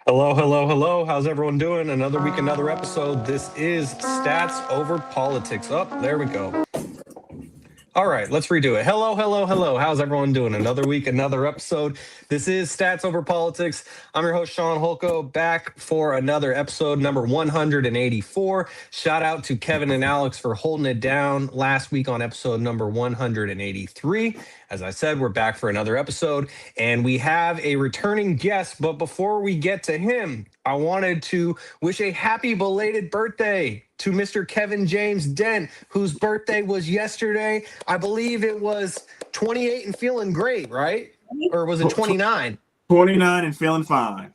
Hello, hello, hello. How's everyone doing? Another week, another episode. This is Stats Over Politics. Up, there we go. All right, let's redo it. Hello, hello, hello. How's everyone doing? Another week, another episode. This is Stats Over Politics. I'm your host, Sean Holko, back for another episode, number 184. Shout out to Kevin and Alex for holding it down last week on episode number 183. As I said, we're back for another episode, and we have a returning guest. But before we get to him, I wanted to wish a happy belated birthday to Mr. Kevin James Dent, whose birthday was yesterday. I believe it was 28 and feeling great, right? Or was it 29? 29 and feeling fine.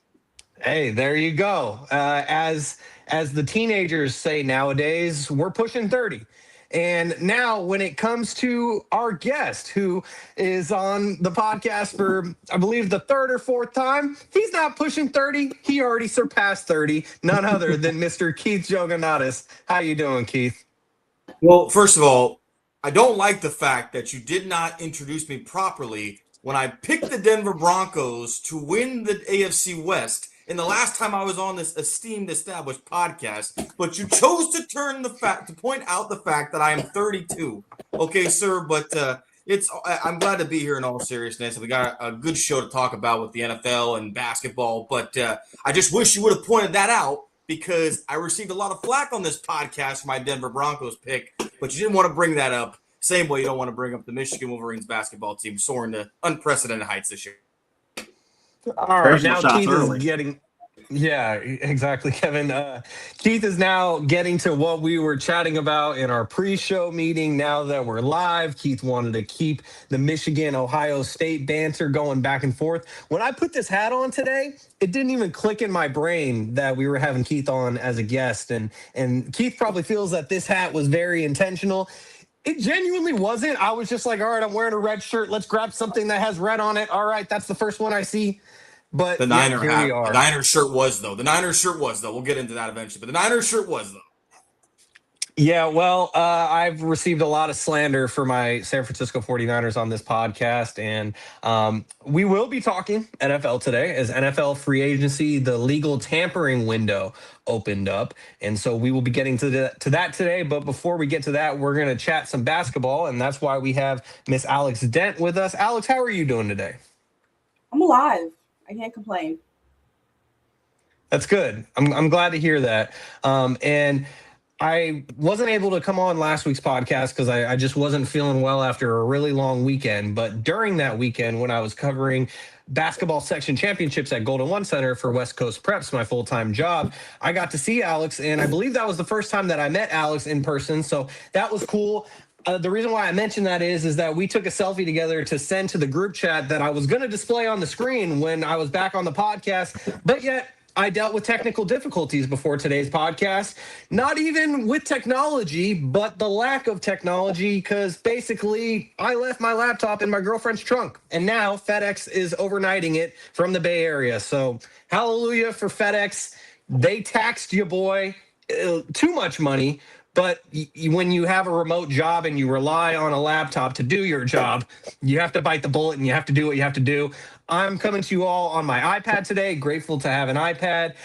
Hey, there you go. As the teenagers say nowadays, we're pushing 30. And now when it comes to our guest, who is on the podcast for, I believe, the third or fourth time, he's not pushing 30. He already surpassed 30. None other than Mr. Keith Jogonatis. How you doing, Keith? Well, first of all, I don't like the fact that you did not introduce me properly when I picked the Denver Broncos to win the AFC West in the last time I was on this esteemed established podcast, but you chose to point out the fact that I am 32. Okay, sir, but I'm glad to be here in all seriousness. We got a good show to talk about with the NFL and basketball, but I just wish you would have pointed that out because I received a lot of flack on this podcast for my Denver Broncos pick, but you didn't want to bring that up. Same way you don't want to bring up the Michigan Wolverines basketball team soaring to unprecedented heights this year. All right, now Keith is getting Yeah, exactly, Kevin. Keith is now getting to what we were chatting about in our pre-show meeting. Now that we're live, Keith wanted to keep the Michigan-Ohio State banter going back and forth. When I put this hat on today, it didn't even click in my brain that we were having Keith on as a guest, and Keith probably feels that this hat was very intentional. It genuinely wasn't. I was just like, all right, I'm wearing a red shirt. Let's grab something that has red on it. All right, that's the first one I see. But The yep, Niner here we hat. The are. Niner shirt was though. The Niner shirt was though. We'll get into that eventually. But the Niner shirt was though. Yeah, well, I've received a lot of slander for my San Francisco 49ers on this podcast, and we will be talking NFL today as NFL free agency, the legal tampering window opened up. And so we will be getting to that today. But before we get to that, we're going to chat some basketball, and that's why we have Miss Alex Dent with us. Alex, how are you doing today? I'm alive. I can't complain. That's good. I'm glad to hear that. And I wasn't able to come on last week's podcast because I just wasn't feeling well after a really long weekend. But during that weekend, when I was covering basketball section championships at Golden One Center for West Coast Preps, my full-time job, I got to see Alex, and I believe that was the first time that I met Alex in person. So that was cool. The reason why I mentioned that is that we took a selfie together to send to the group chat that I was going to display on the screen when I was back on the podcast, but yet I dealt with technical difficulties before today's podcast, not even with technology, but the lack of technology, because basically I left my laptop in my girlfriend's trunk, and now FedEx is overnighting it from the Bay Area. So hallelujah for FedEx. They taxed you, boy, too much money. But when you have a remote job and you rely on a laptop to do your job, you have to bite the bullet and you have to do what you have to do. I'm coming to you all on my iPad today. Grateful to have an iPad.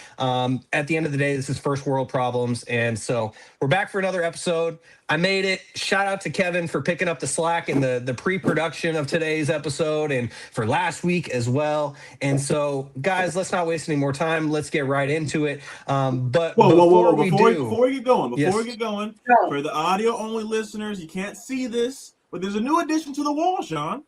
At the end of the day, this is first world problems. And so we're back for another episode. I made it. Shout out to Kevin for picking up the slack in the pre-production of today's episode and for last week as well. And so, guys, let's not waste any more time. Let's get right into it. But Before we get going, for the audio only listeners, you can't see this, but there's a new addition to the wall, Sean.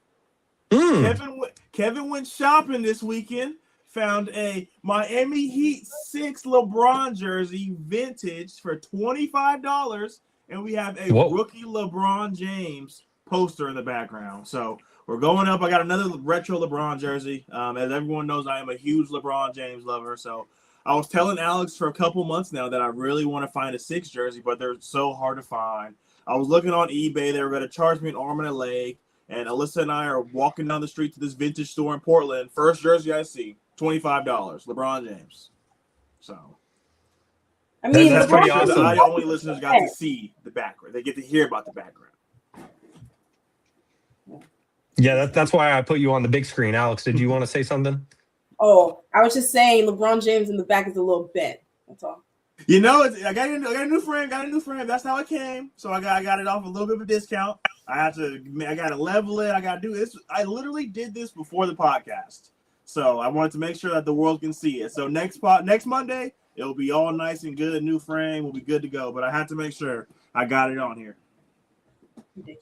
Kevin went shopping this weekend, found a Miami Heat 6 LeBron jersey vintage for $25, and we have a rookie LeBron James poster in the background. So we're going up. I got another retro LeBron jersey. As everyone knows, I am a huge LeBron James lover. So I was telling Alex for a couple months now that I really want to find a 6 jersey, but they're so hard to find. I was looking on eBay. They were going to charge me an arm and a leg. And Alyssa and I are walking down the street to this vintage store in Portland. First jersey I see, $25, LeBron James. So, I mean, that's pretty awesome. The audio only listeners got to see the background. They get to hear about the background. Yeah, that's why I put you on the big screen. Alex, did you want to say something? Oh, I was just saying LeBron James in the back is a little bent. That's all. You know, I got a new frame. That's how it came. So I got it off a little bit of a discount. I got to level it. I got to do this. I literally did this before the podcast. So I wanted to make sure that the world can see it. So next Monday, it'll be all nice and good. New frame will be good to go. But I had to make sure I got it on here.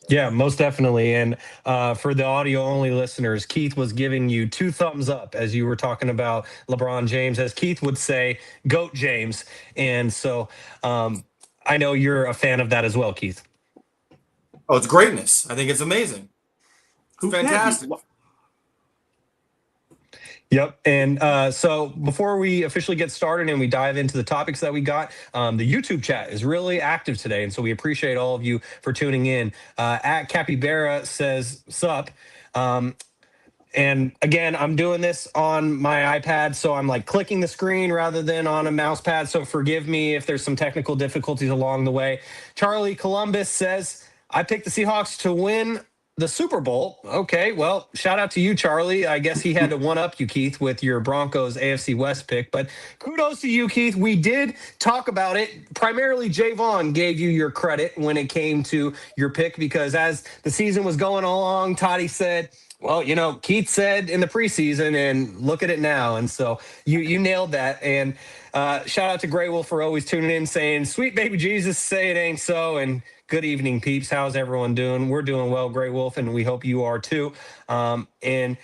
Yeah, most definitely. And for the audio only listeners, Keith was giving you 2 thumbs up as you were talking about LeBron James, as Keith would say, GOAT James. And so I know you're a fan of that as well, Keith. Oh, it's greatness. I think it's amazing. Fantastic. Yep. And so before we officially get started and we dive into the topics that we got, the YouTube chat is really active today. And so we appreciate all of you for tuning in. At Capybara says, sup. And again, I'm doing this on my iPad, so I'm like clicking the screen rather than on a mouse pad. So forgive me if there's some technical difficulties along the way. Charlie Columbus says, I picked the Seahawks to win the Super Bowl. Okay, well, shout out to you, Charlie. I guess he had to one-up you, Keith, with your Broncos AFC West pick. But kudos to you, Keith. We did talk about it. Primarily, Javon gave you your credit when it came to your pick, because as the season was going along, Toddy said, well, you know, Keith said in the preseason, and look at it now. And so you nailed that. And shout out to Grey Wolf for always tuning in, saying, sweet baby Jesus, say it ain't so. And good evening, peeps. How's everyone doing? We're doing well, Grey Wolf, and we hope you are too. And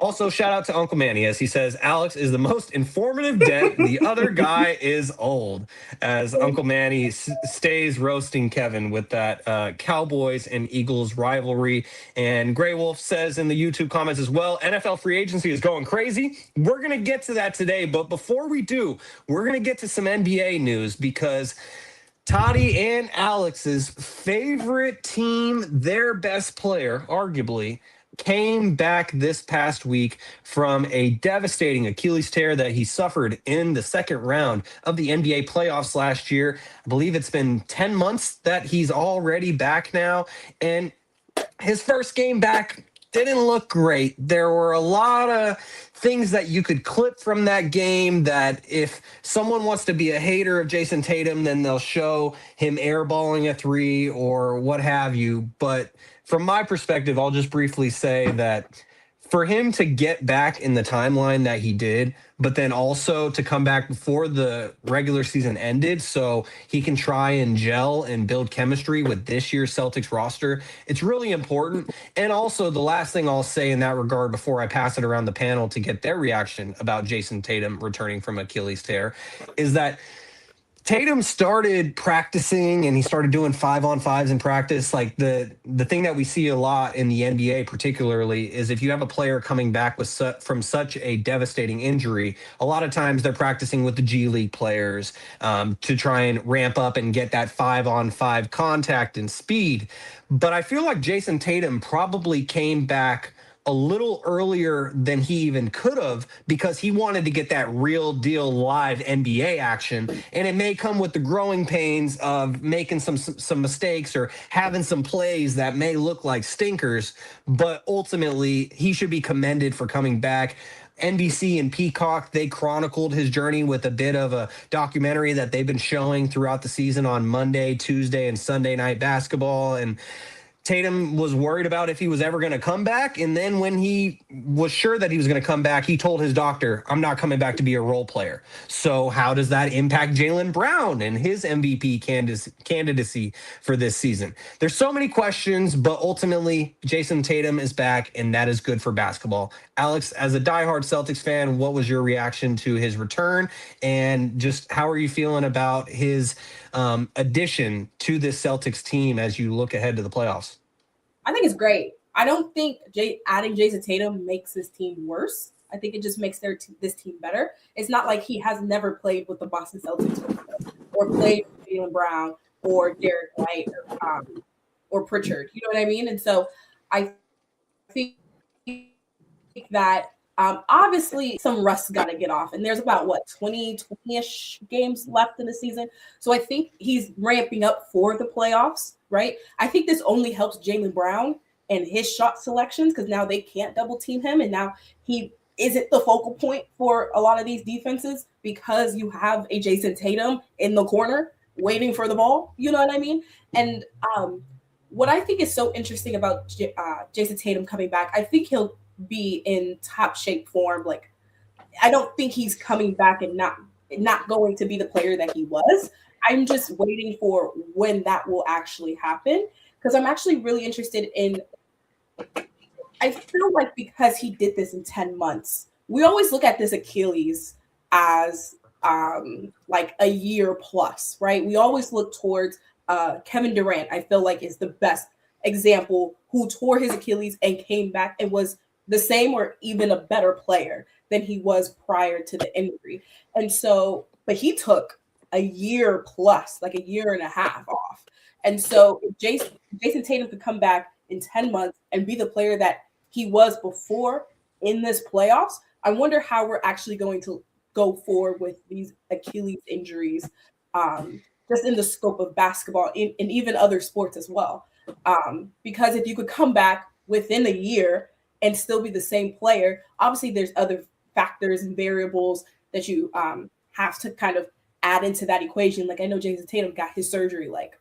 Also, shout out to Uncle Manny as he says, Alex is the most informative dent. The other guy is old. As Uncle Manny stays roasting Kevin with that Cowboys and Eagles rivalry. And Grey Wolf says in the YouTube comments as well, NFL free agency is going crazy. We're going to get to that today. But before we do, we're going to get to some NBA news because Toddy and Alex's favorite team, their best player, arguably, came back this past week from a devastating Achilles tear that he suffered in the second round of the NBA playoffs last year. I believe it's been 10 months that he's already back now. And his first game back didn't look great. There were a lot of things that you could clip from that game that if someone wants to be a hater of Jayson Tatum, then they'll show him airballing a three or what have you. But from my perspective, I'll just briefly say that for him to get back in the timeline that he did, but then also to come back before the regular season ended so he can try and gel and build chemistry with this year's Celtics roster, it's really important. And also the last thing I'll say in that regard before I pass it around the panel to get their reaction about Jayson Tatum returning from Achilles tear is that Tatum started practicing and he started doing 5-on-5s in practice. Like the thing that we see a lot in the NBA particularly is if you have a player coming back with from such a devastating injury, a lot of times they're practicing with the G League players to try and ramp up and get that 5-on-5 contact and speed. But I feel like Jayson Tatum probably came back a little earlier than he even could have because he wanted to get that real deal live NBA action. And it may come with the growing pains of making some mistakes or having some plays that may look like stinkers, but ultimately he should be commended for coming back. NBC and Peacock, they chronicled his journey with a bit of a documentary that they've been showing throughout the season on Monday, Tuesday, and Sunday Night Basketball. And Tatum was worried about if he was ever going to come back. And then when he was sure that he was going to come back, he told his doctor, I'm not coming back to be a role player. So how does that impact Jaylen Brown and his MVP candidacy for this season? There's so many questions, but ultimately Jayson Tatum is back and that is good for basketball. Alex, as a diehard Celtics fan, what was your reaction to his return? And just how are you feeling about his addition to this Celtics team as you look ahead to the playoffs? I think it's great. I don't think adding Jayson Tatum makes this team worse. I think it just makes this team better. It's not like he has never played with the Boston Celtics or played with Jaylen Brown or Derek White or Pritchard. You know what I mean? And so I think that obviously some rust got to get off. And there's about, 20-ish games left in the season. So I think he's ramping up for the playoffs, right? I think this only helps Jaylen Brown and his shot selections because now they can't double team him. And now he isn't the focal point for a lot of these defenses because you have a Jayson Tatum in the corner waiting for the ball. You know what I mean? And what I think is so interesting about Jayson Tatum coming back, I think he'll be in top shape form. Like, I don't think he's coming back and not going to be the player that he was. I'm just waiting for when that will actually happen because I'm actually really interested in. I feel like because he did this in 10 months, we always look at this Achilles as like a year plus, right? We always look towards Kevin Durant. I feel like is the best example who tore his Achilles and came back and was the same or even a better player than he was prior to the injury. And so, but he took a year plus, like a year and a half off. And so if Jayson Tatum could come back in 10 months and be the player that he was before in this playoffs, I wonder how we're actually going to go forward with these Achilles injuries, just in the scope of basketball and even other sports as well. Because if you could come back within a year and still be the same player, obviously there's other factors and variables that you have to kind of add into that equation. Like I know Jayson Tatum got his surgery like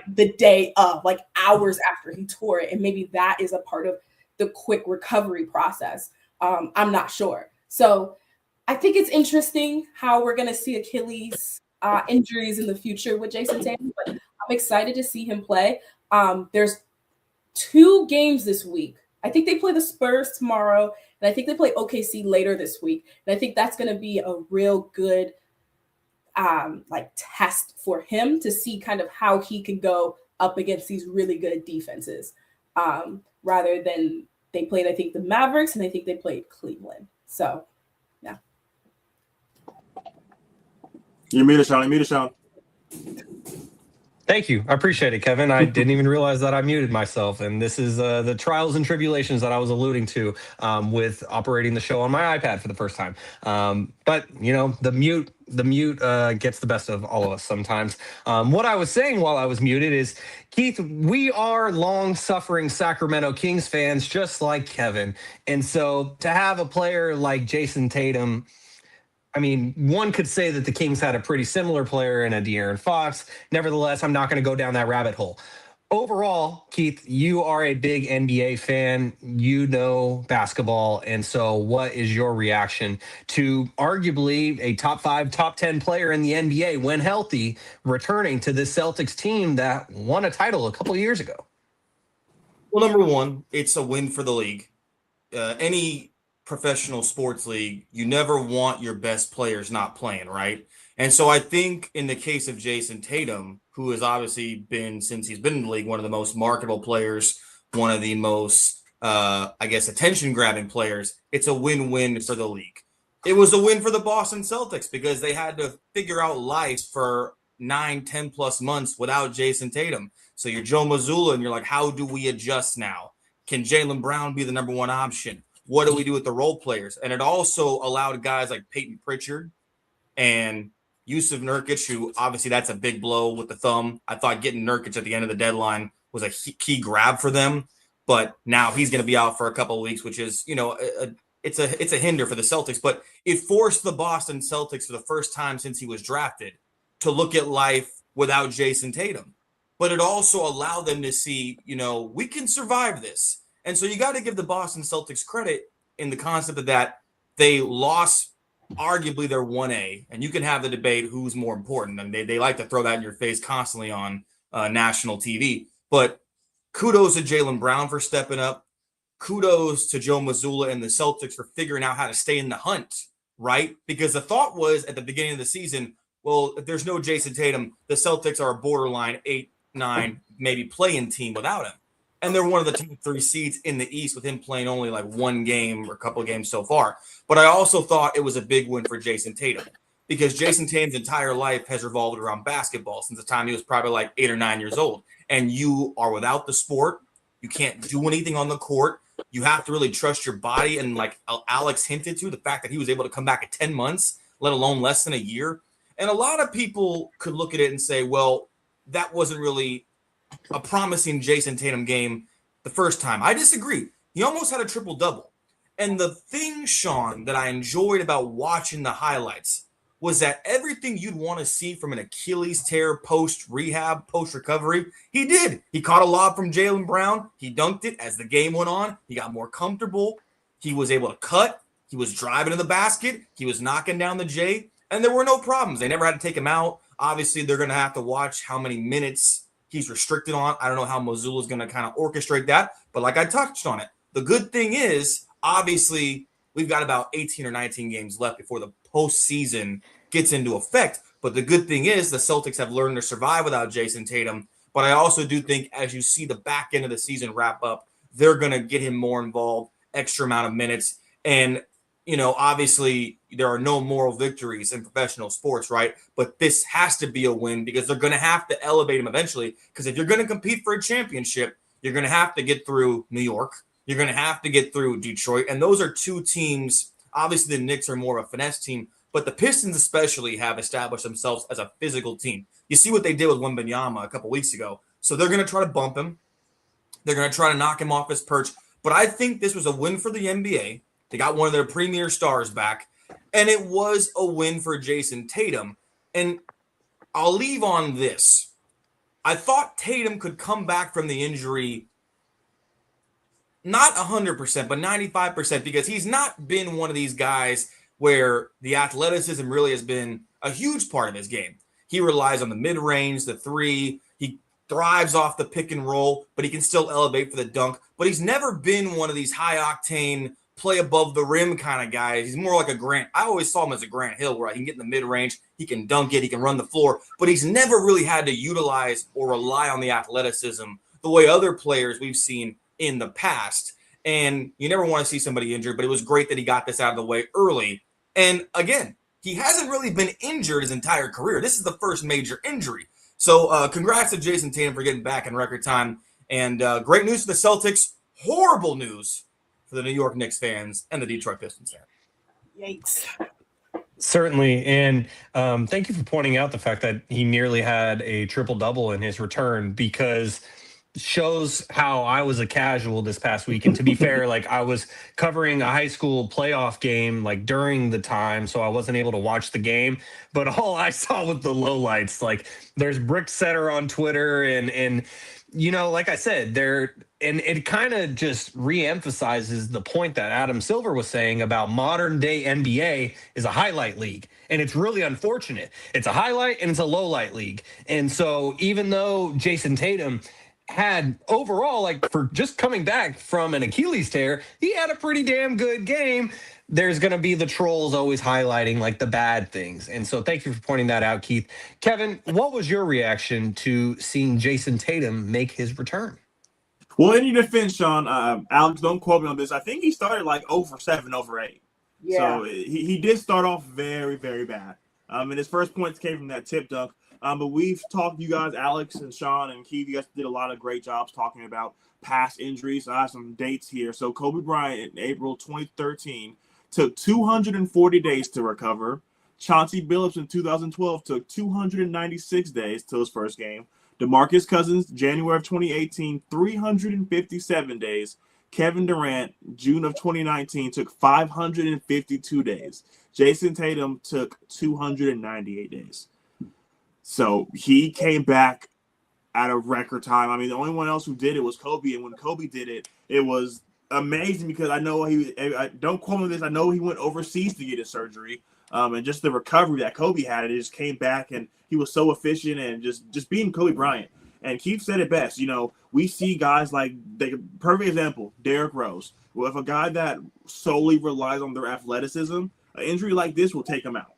the day of, like hours after he tore it. And maybe that is a part of the quick recovery process. I'm not sure. So I think it's interesting how we're going to see Achilles injuries in the future with Jayson Tatum, but I'm excited to see him play. There's 2 games this week. I think they play the Spurs tomorrow, and I think they play OKC later this week. And I think that's going to be a real good like test for him to see kind of how he can go up against these really good defenses, rather than they played, I think, the Mavericks, and I think they played Cleveland. So, yeah. You mute it, Sean. Thank you. I appreciate it, Kevin. I didn't even realize that I muted myself. And this is the trials and tribulations that I was alluding to with operating the show on my iPad for the first time. But, you know, the mute gets the best of all of us sometimes. What I was saying while I was muted is, Keith, we are long-suffering Sacramento Kings fans just like Kevin. And so to have a player like Jayson Tatum, I mean, one could say that the Kings had a pretty similar player in a De'Aaron Fox. Nevertheless, I'm not going to go down that rabbit hole. Overall, Keith, you are a big NBA fan. You know basketball. And so what is your reaction to arguably a top 5, top 10 player in the NBA, when healthy, returning to this Celtics team that won a title a couple of years ago? Well, number one, it's a win for the league. Any professional sports league, you never want your best players not playing, right? And so I think in the case of Jayson Tatum, who has obviously been, since he's been in the league, one of the most marketable players, one of the most, attention-grabbing players, it's a win-win for the league. It was a win for the Boston Celtics because they had to figure out life for 9-10+ months without Jayson Tatum. So you're Joe Mazzulla, and you're like, how do we adjust now? Can Jaylen Brown be the number one option? What do we do with the role players? And it also allowed guys like Peyton Pritchard and Yusuf Nurkic, who obviously that's a big blow with the thumb. I thought getting Nurkic at the end of the deadline was a key grab for them, but now he's going to be out for a couple of weeks, which is, you know, it's a hinder for the Celtics. But it forced the Boston Celtics for the first time since he was drafted to look at life without Jayson Tatum. But it also allowed them to see, you know, we can survive this. And so you got to give the Boston Celtics credit in the concept of that they lost arguably their 1A, and you can have the debate who's more important. And they like to throw that in your face constantly on national TV. But kudos to Jaylen Brown for stepping up. Kudos to Joe Mazzulla and the Celtics for figuring out how to stay in the hunt, right? Because the thought was at the beginning of the season, well, if there's no Jayson Tatum, the Celtics are a borderline 8-9, maybe play-in team without him. And they're one of the top 3 seeds in the East with him playing only like one game or a couple of games so far. But I also thought it was a big win for Jayson Tatum because Jayson Tatum's entire life has revolved around basketball since the time he was probably like 8 or 9 years old. And you are without the sport. You can't do anything on the court. You have to really trust your body. And like Alex hinted to, the fact that he was able to come back at 10 months, let alone less than a year. And a lot of people could look at it and say, well, that wasn't really a promising Jayson Tatum game the first time. I disagree. He almost had a triple-double. And the thing, Sean, that I enjoyed about watching the highlights was that everything you'd want to see from an Achilles tear post-rehab, post-recovery, he did. He caught a lob from Jaylen Brown. He dunked it as the game went on. He got more comfortable. He was able to cut. He was driving to the basket. He was knocking down the J. And there were no problems. They never had to take him out. Obviously, they're going to have to watch how many minutes he's restricted on. I don't know how Mazzulla is going to kind of orchestrate that. But like I touched on it, the good thing is, obviously, we've got about 18 or 19 games left before the postseason gets into effect. But the good thing is the Celtics have learned to survive without Jayson Tatum. But I also do think as you see the back end of the season wrap up, they're going to get him more involved, extra amount of minutes. And, you know, obviously there are no moral victories in professional sports, right? But this has to be a win because they're going to have to elevate him eventually. Because if you're going to compete for a championship, you're going to have to get through New York. You're going to have to get through Detroit. And those are two teams. Obviously, the Knicks are more of a finesse team, but the Pistons especially have established themselves as a physical team. You see what they did with Wembanyama a couple weeks ago. So they're going to try to bump him. They're going to try to knock him off his perch. But I think this was a win for the NBA. They got one of their premier stars back. And it was a win for Jayson Tatum. And I'll leave on this. I thought Tatum could come back from the injury not 100%, but 95% because he's not been one of these guys where the athleticism really has been a huge part of his game. He relies on the mid-range, the three. He thrives off the pick and roll, but he can still elevate for the dunk. But he's never been one of these high octane, play above the rim kind of guys. He's more like a Grant. I always saw him as a Grant Hill, where he can get in the mid range, he can dunk it, he can run the floor, but he's never really had to utilize or rely on the athleticism the way other players we've seen in the past. And you never want to see somebody injured, but it was great that he got this out of the way early. And again, he hasn't really been injured his entire career. This is the first major injury. So congrats to Jayson Tatum for getting back in record time. And great news for the Celtics. Horrible news for the New York Knicks fans and the Detroit Pistons fans. Yikes. Certainly. And thank you for pointing out the fact that he nearly had a triple-double in his return, because shows how I was a casual this past week. And to be fair, like, I was covering a high school playoff game like during the time, so I wasn't able to watch the game. But all I saw was the lowlights. Like, there's Brick Setter on Twitter, and you know, like I said, and it kind of just reemphasizes the point that Adam Silver was saying about modern day NBA is a highlight league. And it's really unfortunate. It's a highlight and it's a low light league. And so even though Jayson Tatum had overall, like, for just coming back from an Achilles tear, he had a pretty damn good game. There's going to be the trolls always highlighting like the bad things. And so thank you for pointing that out, Keith. Kevin, what was your reaction to seeing Jayson Tatum make his return? Well, in your defense, Sean, Alex, don't quote me on this. I think he started like 0 for 7, 0 for 8. Yeah. So he did start off very, very bad. And his first points came from that tip dunk. But we've talked, you guys, Alex and Sean and Keith, you guys did a lot of great jobs talking about past injuries. I have some dates here. So Kobe Bryant in April 2013 took 240 days to recover. Chauncey Billups in 2012 took 296 days till his first game. DeMarcus Cousins, January of 2018, 357 days. Kevin Durant, June of 2019, took 552 days. Jayson Tatum took 298 days. So he came back at a record time. I mean, the only one else who did it was Kobe. And when Kobe did it, it was amazing, because I know don't quote me on this, I know he went overseas to get his surgery. And just the recovery that Kobe had, it just came back, and he was so efficient and just being Kobe Bryant. And Keith said it best. You know, we see guys like, perfect example, Derrick Rose. Well, if a guy that solely relies on their athleticism, an injury like this will take him out,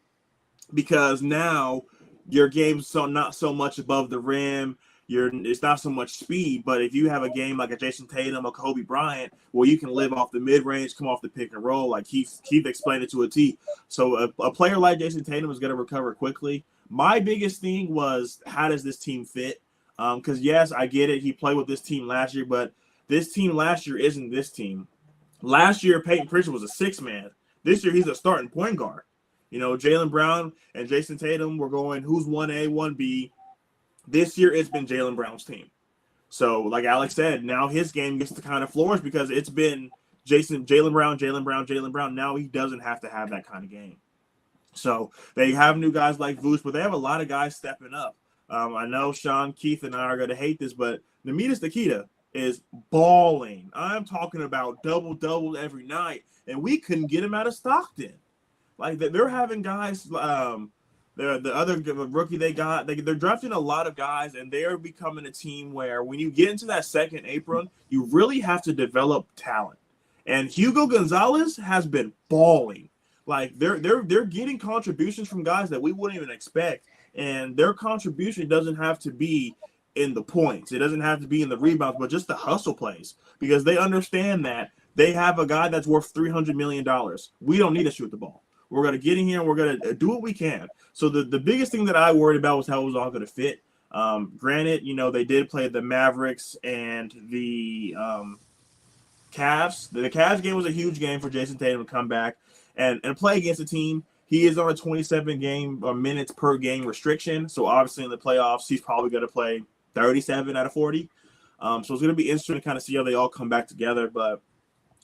because now your game's not so much above the rim. It's not so much speed, but if you have a game like a Jayson Tatum or Kobe Bryant, where you can live off the mid-range, come off the pick and roll, like Keith explained it to a T. So a player like Jayson Tatum is going to recover quickly. My biggest thing was, how does this team fit? Because, yes, I get it. He played with this team last year, but this team last year isn't this team. Last year, Peyton Pritchard was a 6-man. This year, he's a starting point guard. You know, Jaylen Brown and Jayson Tatum were going, who's 1A, 1B. This year, it's been Jaylen Brown's team. So, like Alex said, now his game gets to kind of flourish, because it's been Jaylen Brown. Now he doesn't have to have that kind of game. So they have new guys like Vooch, but they have a lot of guys stepping up. I know Sean, Keith, and I are going to hate this, but Namitas Nikita is balling. I'm talking about double every night, and we couldn't get him out of Stockton. Like, they're having guys, the other rookie they got, they're drafting a lot of guys, and they're becoming a team where when you get into that second apron, you really have to develop talent. And Hugo Gonzalez has been balling. Like, they're getting contributions from guys that we wouldn't even expect, and their contribution doesn't have to be in the points. It doesn't have to be in the rebounds, but just the hustle plays, because they understand that they have a guy that's worth $300 million. We don't need to shoot the ball. We're going to get in here and we're going to do what we can. So the biggest thing that I worried about was how it was all going to fit. Granted, you know, they did play the Mavericks and the Cavs. The Cavs game was a huge game for Jayson Tatum to come back and play against a team. He is on a 27 minutes per game restriction. So obviously in the playoffs, he's probably going to play 37 out of 40. So it's going to be interesting to kind of see how they all come back together. But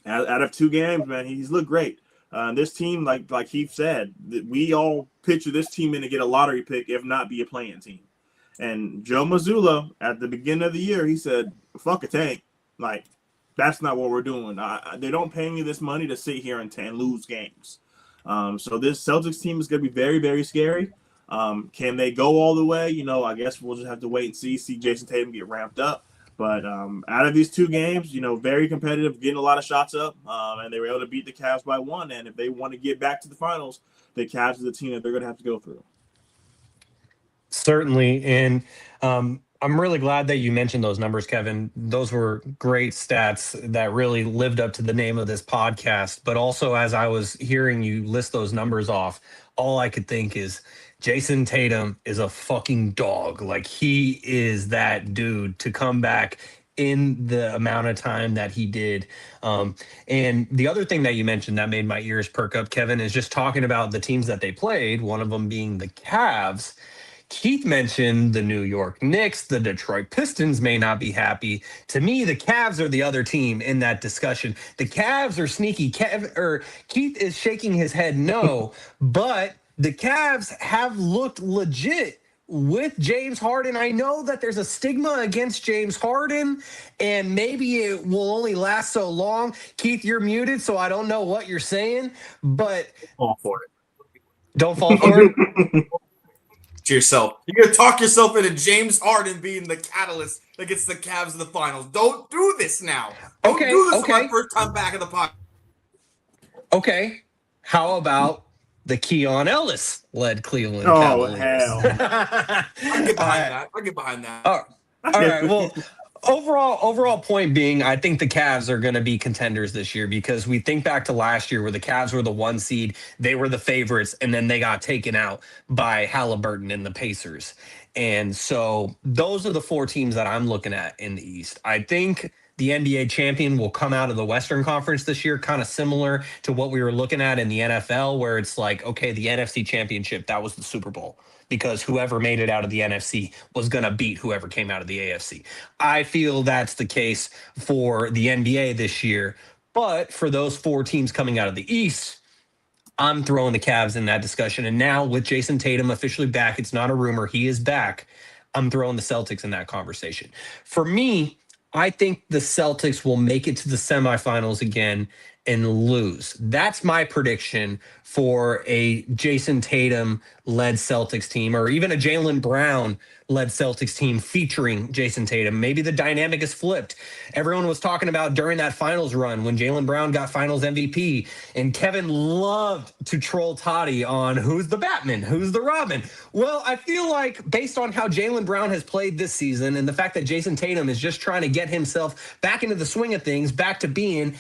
out of 2 games, man, he's looked great. This team, like Heath said, we all picture this team in to get a lottery pick, if not be a playing team. And Joe Mazzulla, at the beginning of the year, he said, fuck a tank. Like, that's not what we're doing. They don't pay me this money to sit here and lose games. So this Celtics team is going to be very, very scary. Can they go all the way? I guess we'll just have to wait and see Jayson Tatum get ramped up. But out of these two games, very competitive, getting a lot of shots up, and they were able to beat the Cavs by 1. And if they want to get back to the finals, the Cavs are the team that they're going to have to go through. Certainly. And I'm really glad that you mentioned those numbers, Kevin. Those were great stats that really lived up to the name of this podcast. But also, as I was hearing you list those numbers off, all I could think is Jayson Tatum is a fucking dog. Like, he is that dude to come back in the amount of time that he did. And the other thing that you mentioned that made my ears perk up, Kevin, is just talking about the teams that they played, one of them being the Cavs. Keith mentioned the New York Knicks, the Detroit Pistons may not be happy. To me, the Cavs are the other team in that discussion. The Cavs are sneaky. Keith is shaking his head no, but the Cavs have looked legit with James Harden. I know that there's a stigma against James Harden, and maybe it will only last so long. Keith, you're muted, so I don't know what you're saying, but Fall for it. Don't fall for it. To yourself. You're going to talk yourself into James Harden being the catalyst that gets the Cavs in the finals. Don't do this now. Don't do this for my first time back in the podcast. Okay. How about the Keon Ellis-led Cleveland Cavaliers? Hell. I'll get behind that. All right. Well, overall point being, I think the Cavs are going to be contenders this year, because we think back to last year where the Cavs were the 1 seed, they were the favorites, and then they got taken out by Halliburton and the Pacers. And so those are the 4 teams that I'm looking at in the East. I think the NBA champion will come out of the Western Conference this year, kind of similar to what we were looking at in the NFL, where it's like, okay, the NFC championship, that was the Super Bowl, because whoever made it out of the NFC was going to beat whoever came out of the AFC. I feel that's the case for the NBA this year. But for those 4 teams coming out of the East, I'm throwing the Cavs in that discussion. And now with Jayson Tatum officially back, it's not a rumor, he is back, I'm throwing the Celtics in that conversation. For me, I think the Celtics will make it to the semifinals again and lose. That's my prediction for a Jayson Tatum-led Celtics team, or even a Jaylen Brown-led Celtics team featuring Jayson Tatum. Maybe the dynamic is flipped. Everyone was talking about during that finals run when Jaylen Brown got finals MVP, and Kevin loved to troll Toddy on who's the Batman, who's the Robin. Well, I feel like based on how Jaylen Brown has played this season and the fact that Jayson Tatum is just trying to get himself back into the swing of things, back to being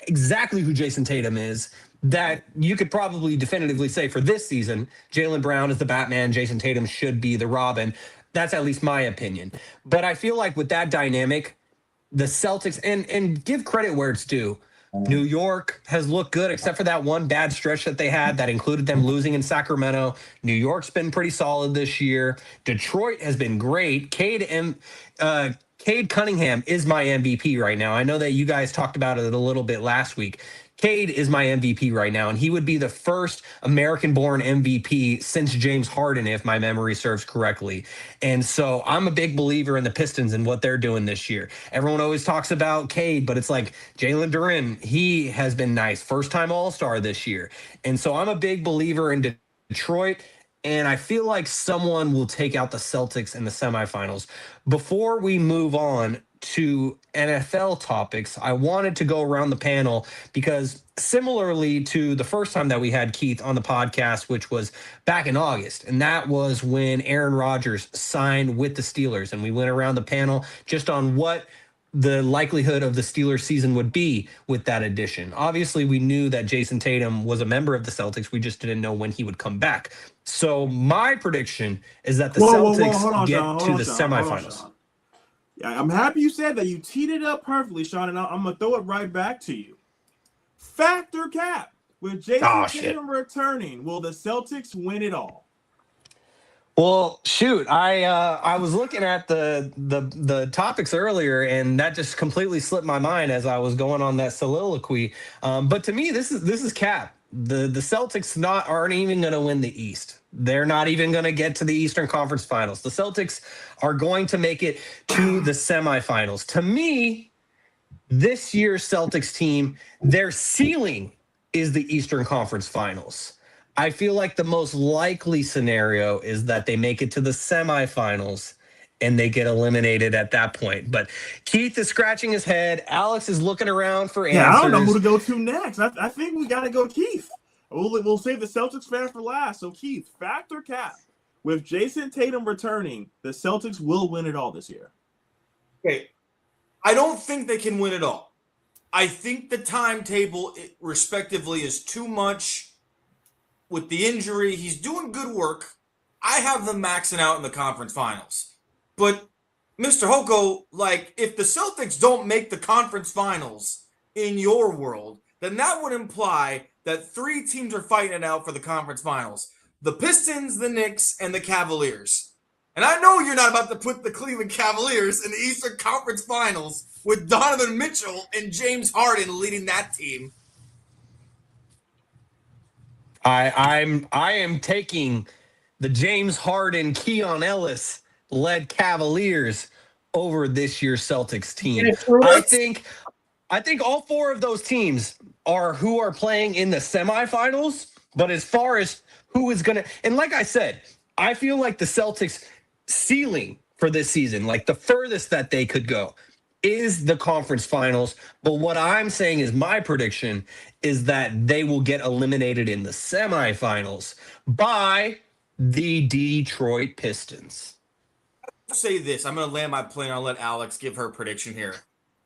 exactly who Jayson Tatum is, that you could probably definitively say for this season, Jaylen Brown is the Batman, Jayson Tatum should be the Robin. That's at least my opinion. But I feel like with that dynamic, the Celtics, and give credit where it's due, New York has looked good, except for that one bad stretch that they had that included them losing in Sacramento. New York's been pretty solid this year. Detroit has been great. Cade Cunningham is my MVP right now. I know that you guys talked about it a little bit last week. Cade is my MVP right now, and he would be the first American-born MVP since James Harden, if my memory serves correctly. And so I'm a big believer in the Pistons and what they're doing this year. Everyone always talks about Cade, but it's like Jalen Duren, he has been nice. First-time All-Star this year. And so I'm a big believer in Detroit, and I feel like someone will take out the Celtics in the semifinals. Before we move on to NFL topics, I wanted to go around the panel because similarly to the first time that we had Keith on the podcast, which was back in August, and that was when Aaron Rodgers signed with the Steelers, and we went around the panel just on what the likelihood of the Steelers season would be with that addition. Obviously, we knew that Jayson Tatum was a member of the Celtics. We just didn't know when he would come back. So my prediction is that the Celtics get to the semifinals. Yeah, I'm happy you said that. You teed it up perfectly, Sean, and I'm going to throw it right back to you. Factor cap. With Jayson Tatum returning, will the Celtics win it all? Well, shoot, I was looking at the topics earlier, and that just completely slipped my mind as I was going on that soliloquy. But to me, this is cap. The Celtics aren't even going to win the East. They're not even going to get to the Eastern Conference Finals. The Celtics are going to make it to the semifinals. To me, this year's Celtics team, their ceiling is the Eastern Conference Finals. I feel like the most likely scenario is that they make it to the semifinals and they get eliminated at that point. But Keith is scratching his head. Alex is looking around for Yeah, I don't know who answers. to go to next. I think we got to go Keith. We'll save the Celtics fans for last. So, Keith, fact or cap? With Jayson Tatum returning, the Celtics will win it all this year. Okay, I don't think they can win it all. I think the timetable, respectively, is too much with the injury. He's doing good work. I have them maxing out in the conference finals. But, Mr. Hoko, like, if the Celtics don't make the conference finals in your world, then that would imply that 3 teams are fighting it out for the conference finals. The Pistons, the Knicks, and the Cavaliers. And I know you're not about to put the Cleveland Cavaliers in the Eastern Conference Finals with Donovan Mitchell and James Harden leading that team. I am taking the James Harden, Keon Ellis led Cavaliers over this year's Celtics team. I think all 4 of those teams are who are playing in the semifinals. But as far as who is going to, and like I said, I feel like the Celtics ceiling for this season, like the furthest that they could go, is the conference finals. But what I'm saying is my prediction is that they will get eliminated in the semifinals by the Detroit Pistons. I'll say this. I'm going to land my plane. I'll let Alex give her prediction here.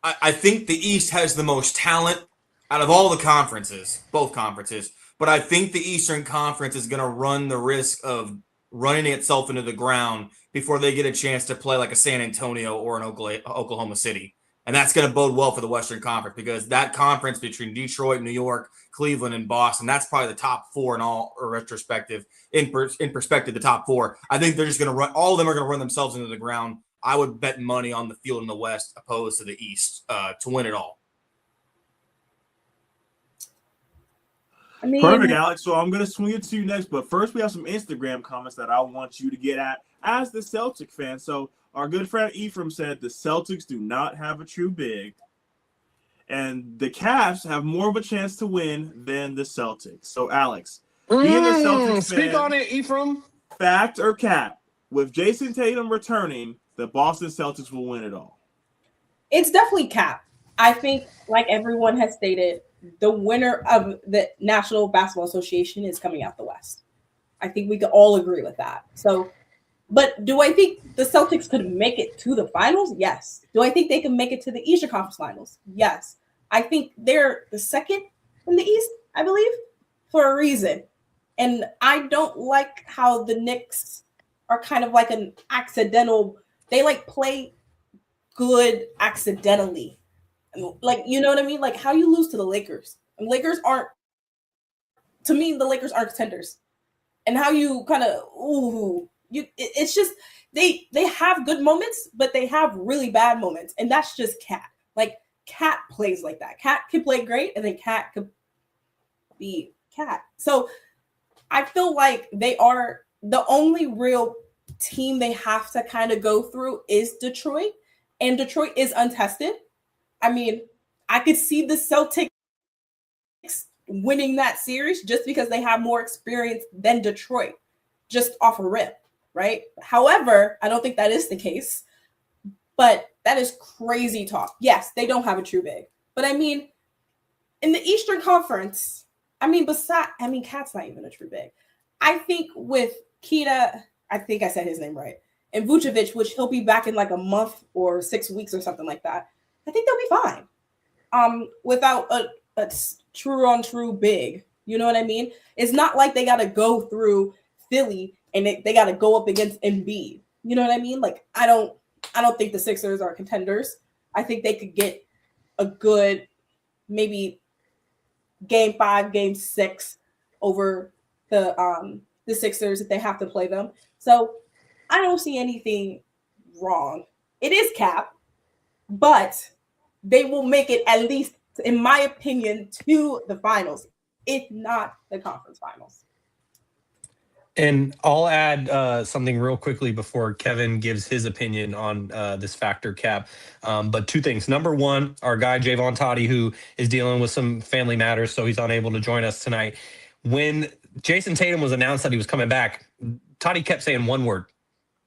I think the East has the most talent out of all the conferences, both conferences. But I think the Eastern Conference is going to run the risk of running itself into the ground before they get a chance to play like a San Antonio or an Oklahoma City. And that's going to bode well for the Western Conference because that conference between Detroit, New York, Cleveland, and Boston, that's probably the top 4 in all retrospective. In perspective, the top 4. I think they're just going to run. All of them are going to run themselves into the ground. I would bet money on the field in the West opposed to the East to win it all. I mean, perfect, Alex. So I'm going to swing it to you next. But first, we have some Instagram comments that I want you to get at as the Celtic fan. So our good friend Ephraim said the Celtics do not have a true big. And the Cavs have more of a chance to win than the Celtics. So, Alex, being a Celtics speak fan, on it, Ephraim. Fact or cap? With Jayson Tatum returning, the Boston Celtics will win it all. It's definitely cap. I think, like everyone has stated, the winner of the National Basketball Association is coming out the West. I think we could all agree with that. So, but do I think the Celtics could make it to the finals? Yes. Do I think they can make it to the Eastern Conference Finals? Yes. I think they're the second in the East, I believe, for a reason. And I don't like how the Knicks are kind of like an accidental, they like play good accidentally. Like, you know what I mean? Like how you lose to the Lakers. And Lakers aren't, to me, the Lakers aren't contenders. And how you kind of, it's just, they have good moments, but they have really bad moments. And that's just Cat. Like, Cat plays like that. Cat can play great, and then Cat could be Cat. So I feel like they are the only real team they have to kind of go through is Detroit. And Detroit is untested. I mean, I could see the Celtics winning that series just because they have more experience than Detroit, just off a rip, right? However, I don't think that is the case, but that is crazy talk. Yes, they don't have a true big, but I mean, in the Eastern Conference, Cat's not even a true big. I think with Kita, I think I said his name right, and Vucevic, which he'll be back in like a month or 6 weeks or something like that, I think they'll be fine. Without a true big, you know what I mean? It's not like they got to go through Philly and they got to go up against Embiid. You know what I mean? Like I don't think the Sixers are contenders. I think they could get a good maybe game 5, game 6 over the Sixers if they have to play them. So I don't see anything wrong. It is cap, but they will make it at least, in my opinion, to the finals, if not the conference finals. And I'll add something real quickly before Kevin gives his opinion on this factor cap. But 2 things. Number 1, our guy Javon Toddy, who is dealing with some family matters, so he's unable to join us tonight. When Jayson Tatum was announced that he was coming back, Toddy kept saying one word.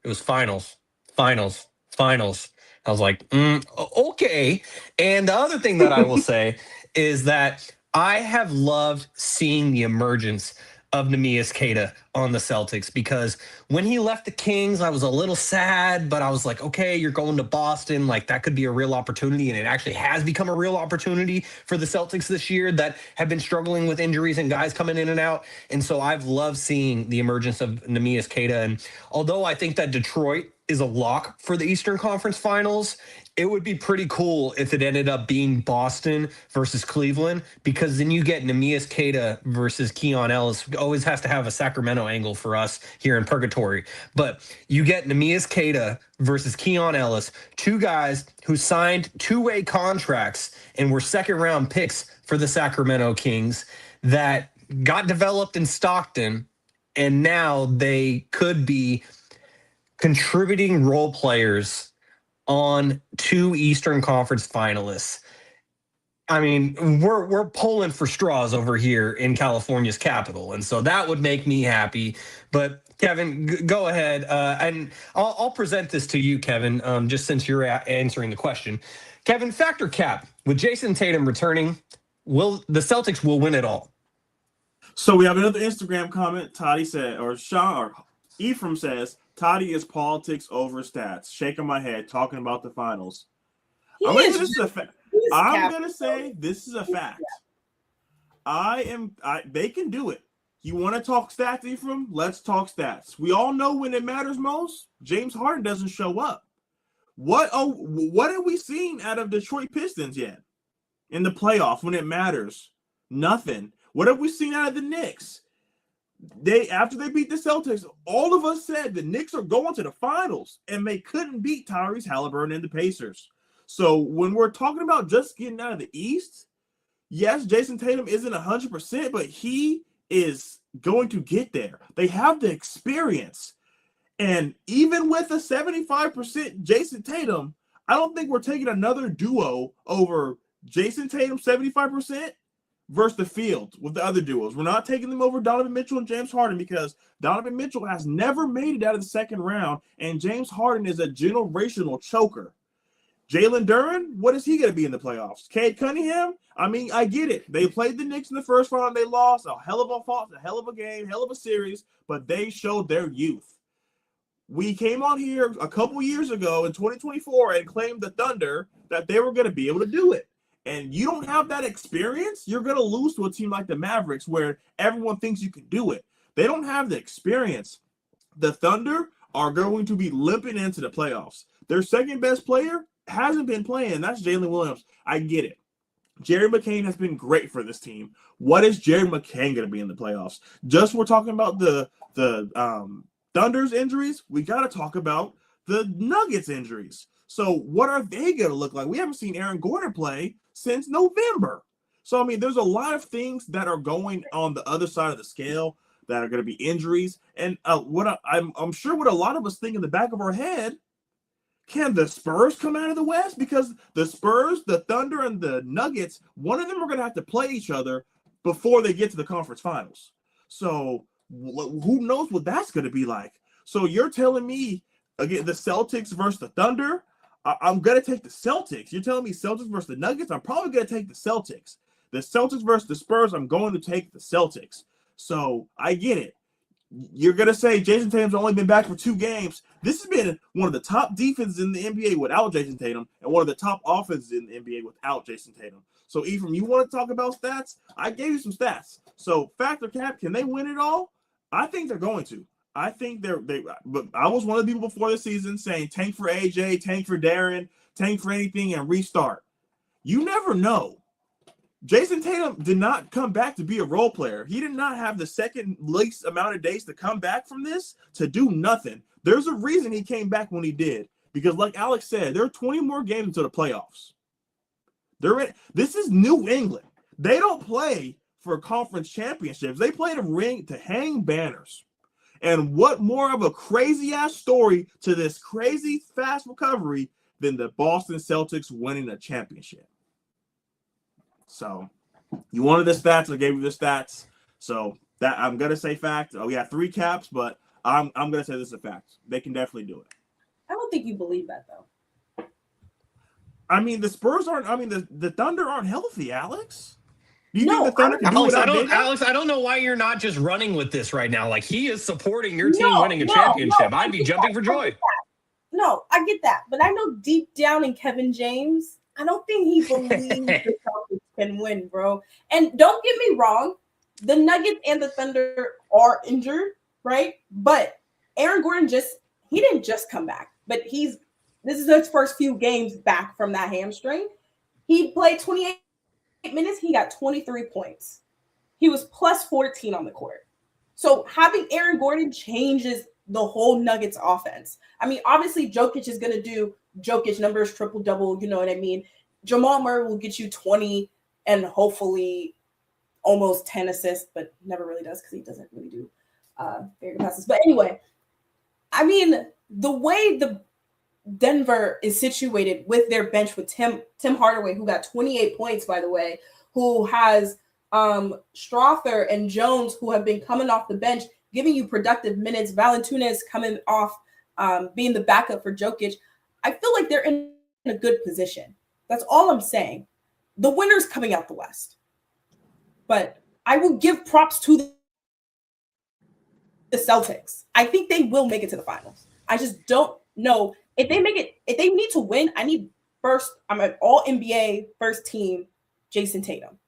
It was finals, finals, finals. I was like, okay. And the other thing that I will say is that I have loved seeing the emergence of Neemias Queta on the Celtics, because when he left the Kings, I was a little sad, but I was like, okay, you're going to Boston. Like, that could be a real opportunity. And it actually has become a real opportunity for the Celtics this year that have been struggling with injuries and guys coming in and out. And so I've loved seeing the emergence of Neemias Queta. And although I think that Detroit is a lock for the Eastern Conference Finals, it would be pretty cool if it ended up being Boston versus Cleveland, because then you get Neemias Queta versus Keon Ellis. Always has to have a Sacramento angle for us here in Purgatory. But you get Neemias Queta versus Keon Ellis, two guys who signed two-way contracts and were second-round picks for the Sacramento Kings that got developed in Stockton, and now they could be contributing role players on two Eastern Conference finalists. I mean, we're pulling for straws over here in California's capital, and so that would make me happy. But Kevin, go ahead, and I'll present this to you, Kevin, just since you're answering the question. Kevin, factor cap with Jayson Tatum returning, will the Celtics will win it all? So we have another Instagram comment. Toddy said, or Sean or Ephraim says, Toddy is politics over stats. Shaking my head, talking about the finals. I'm going to say this is a fact. They can do it. You want to talk stats, Ephraim? Let's talk stats. We all know when it matters most, James Harden doesn't show up. What have we seen out of Detroit Pistons yet in the playoffs when it matters? Nothing. What have we seen out of the Knicks? After they beat the Celtics, all of us said the Knicks are going to the finals, and they couldn't beat Tyrese Halliburton and the Pacers. So when we're talking about just getting out of the East, yes, Jayson Tatum isn't 100%, but he is going to get there. They have the experience. And even with a 75% Jayson Tatum, I don't think we're taking another duo over Jayson Tatum 75% versus the field with the other duos. We're not taking them over Donovan Mitchell and James Harden, because Donovan Mitchell has never made it out of the second round, and James Harden is a generational choker. Jalen Duren, what is he going to be in the playoffs? Cade Cunningham? I mean, I get it. They played the Knicks in the first round. They lost a hell of a game, hell of a series, but they showed their youth. We came on here a couple years ago in 2024 and claimed the Thunder that they were going to be able to do it. And you don't have that experience, you're going to lose to a team like the Mavericks where everyone thinks you can do it. They don't have the experience. The Thunder are going to be limping into the playoffs. Their second best player hasn't been playing. That's Jalen Williams. I get it. Jerry McCain has been great for this team. What is Jerry McCain going to be in the playoffs? Just we're talking about the Thunder's injuries. We got to talk about the Nuggets injuries. So what are they going to look like? We haven't seen Aaron Gordon play since November. So, I mean, there's a lot of things that are going on the other side of the scale that are going to be injuries. And I'm sure what a lot of us think in the back of our head, can the Spurs come out of the West? Because the Spurs, the Thunder, and the Nuggets, one of them are going to have to play each other before they get to the conference finals. So who knows what that's going to be like? So you're telling me, again, the Celtics versus the Thunder, I'm going to take the Celtics. You're telling me Celtics versus the Nuggets? I'm probably going to take the Celtics. The Celtics versus the Spurs, I'm going to take the Celtics. So I get it. You're going to say Jayson Tatum's only been back for 2 games. This has been one of the top defenses in the NBA without Jayson Tatum, and one of the top offenses in the NBA without Jayson Tatum. So, Ephraim, you want to talk about stats? I gave you some stats. So, factor cap, can they win it all? I think they're going to. I think but I was one of the people before the season saying tank for AJ, tank for Darren, tank for anything, and restart. You never know. Jayson Tatum did not come back to be a role player. He did not have the second least amount of days to come back from this to do nothing. There's a reason he came back when he did. Because like Alex said, there are 20 more games until the playoffs. This is New England. They don't play for conference championships. They play to hang banners. And what more of a crazy-ass story to this crazy fast recovery than the Boston Celtics winning a championship? So, you wanted the stats, I gave you the stats. So, That I'm gonna say fact. Oh, we got 3 caps, but I'm gonna say this is a fact. They can definitely do it. I don't think you believe that though. I mean, the Spurs aren't. I mean, the Thunder aren't healthy, Alex. Do you No, think the Thunder can do it without Big? Alex, I don't know why you're not just running with this right now. Like, he is supporting your team No, winning a no, championship. no, I'd be jumping for joy. No, I get that, but I know deep down in Kevin James, I don't think he believes the Celtics can win, bro. And don't get me wrong, the Nuggets and the Thunder are injured, right? But Aaron Gordon he didn't just come back, but this is his first few games back from that hamstring. He played 28 minutes, he got 23 points. He was plus 14 on the court. So having Aaron Gordon changes the whole Nuggets offense. I mean, obviously Jokic is going to do Jokic numbers, triple-double, you know what I mean? Jamal Murray will get you 20 and hopefully almost 10 assists, but never really does because he doesn't really do very good passes. But anyway, I mean, the way the Denver is situated with their bench with Tim Hardaway, who got 28 points, by the way, who has Strother and Jones, who have been coming off the bench, giving you productive minutes. Valanciunas coming off being the backup for Jokic. I feel like they're in a good position. That's all I'm saying. The winner's coming out the West. But I will give props to the Celtics. I think they will make it to the finals. I just don't know. If they make it, if they need to win, I'm an all NBA first team, Jayson Tatum.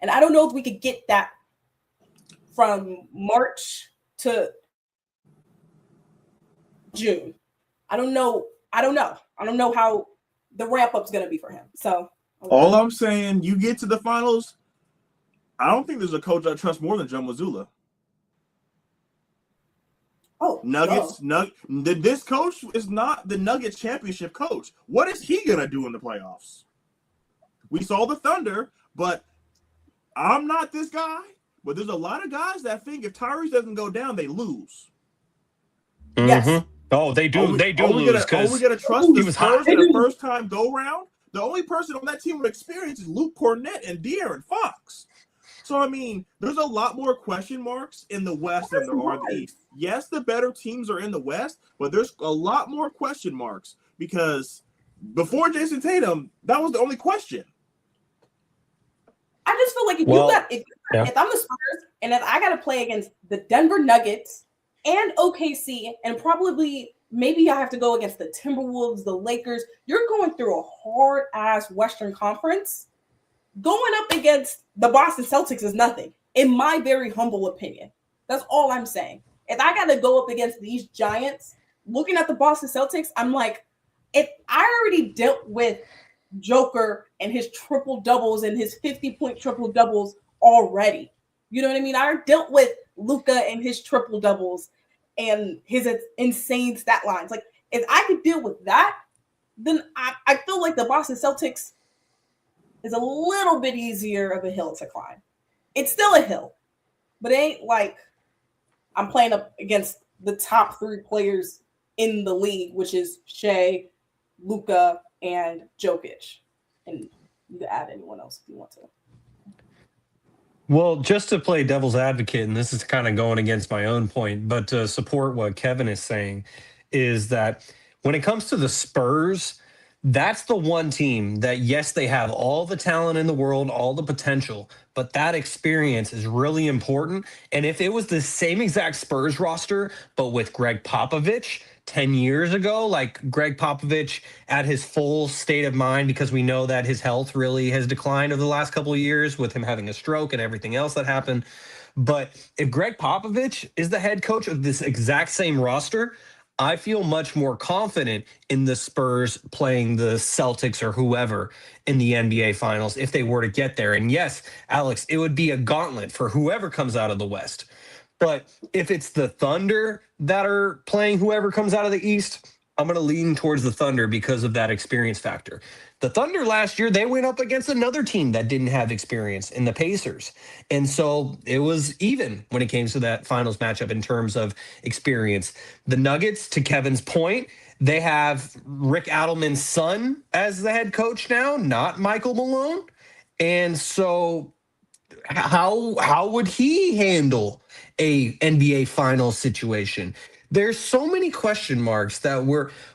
And I don't know if we could get that from March to June. I don't know how the ramp up's going to be for him. So all I'm saying, you get to the finals. I don't think there's a coach I trust more than Joe Mazzulla. Oh, Nuggets. This coach is not the Nuggets championship coach. What is he gonna do in the playoffs? We saw the Thunder, but I'm not this guy. But there's a lot of guys that think if Tyrese doesn't go down, they lose. Yes. Mm-hmm. Oh, they do. They do lose. Are we gonna trust the Spurs in hot. the first time go round? The only person on that team with experience is Luke Cornett and De'Aaron Fox. So, I mean, there's a lot more question marks in the West than there are in the East. Yes, the better teams are in the West, but there's a lot more question marks because before Jayson Tatum, that was the only question. I just feel like if I'm the Spurs and if I got to play against the Denver Nuggets and OKC and probably maybe I have to go against the Timberwolves, the Lakers, you're going through a hard-ass Western Conference. Going up against the Boston Celtics is nothing, in my very humble opinion. That's all I'm saying. If I got to go up against these giants, looking at the Boston Celtics, I'm like, if I already dealt with Joker and his triple doubles and his 50-point triple doubles already, you know what I mean? I dealt with Luka and his triple doubles and his insane stat lines. Like, if I could deal with that, then I feel like the Boston Celtics is a little bit easier of a hill to climb. It's still a hill, but it ain't like I'm playing up against the top 3 players in the league, which is Shea, Luka, and Jokic. And you can add anyone else if you want to. Well, just to play devil's advocate, and this is kind of going against my own point, but to support what Kevin is saying, is that when it comes to the Spurs, that's the one team that, yes, they have all the talent in the world, all the potential, but that experience is really important. And if it was the same exact Spurs roster, but with Greg Popovich 10 years ago, like Greg Popovich at his full state of mind, because we know that his health really has declined over the last couple of years with him having a stroke and everything else that happened. But if Greg Popovich is the head coach of this exact same roster, I feel much more confident in the Spurs playing the Celtics or whoever in the NBA Finals if they were to get there. And yes, Alex, it would be a gauntlet for whoever comes out of the West. But if it's the Thunder that are playing whoever comes out of the East, I'm going to lean towards the Thunder because of that experience factor. The Thunder last year, they went up against another team that didn't have experience in the Pacers. And so it was even when it came to that finals matchup in terms of experience. The Nuggets, to Kevin's point, they have Rick Adelman's son as the head coach now, not Michael Malone. And so how would he handle a NBA final situation? There's so many question marks that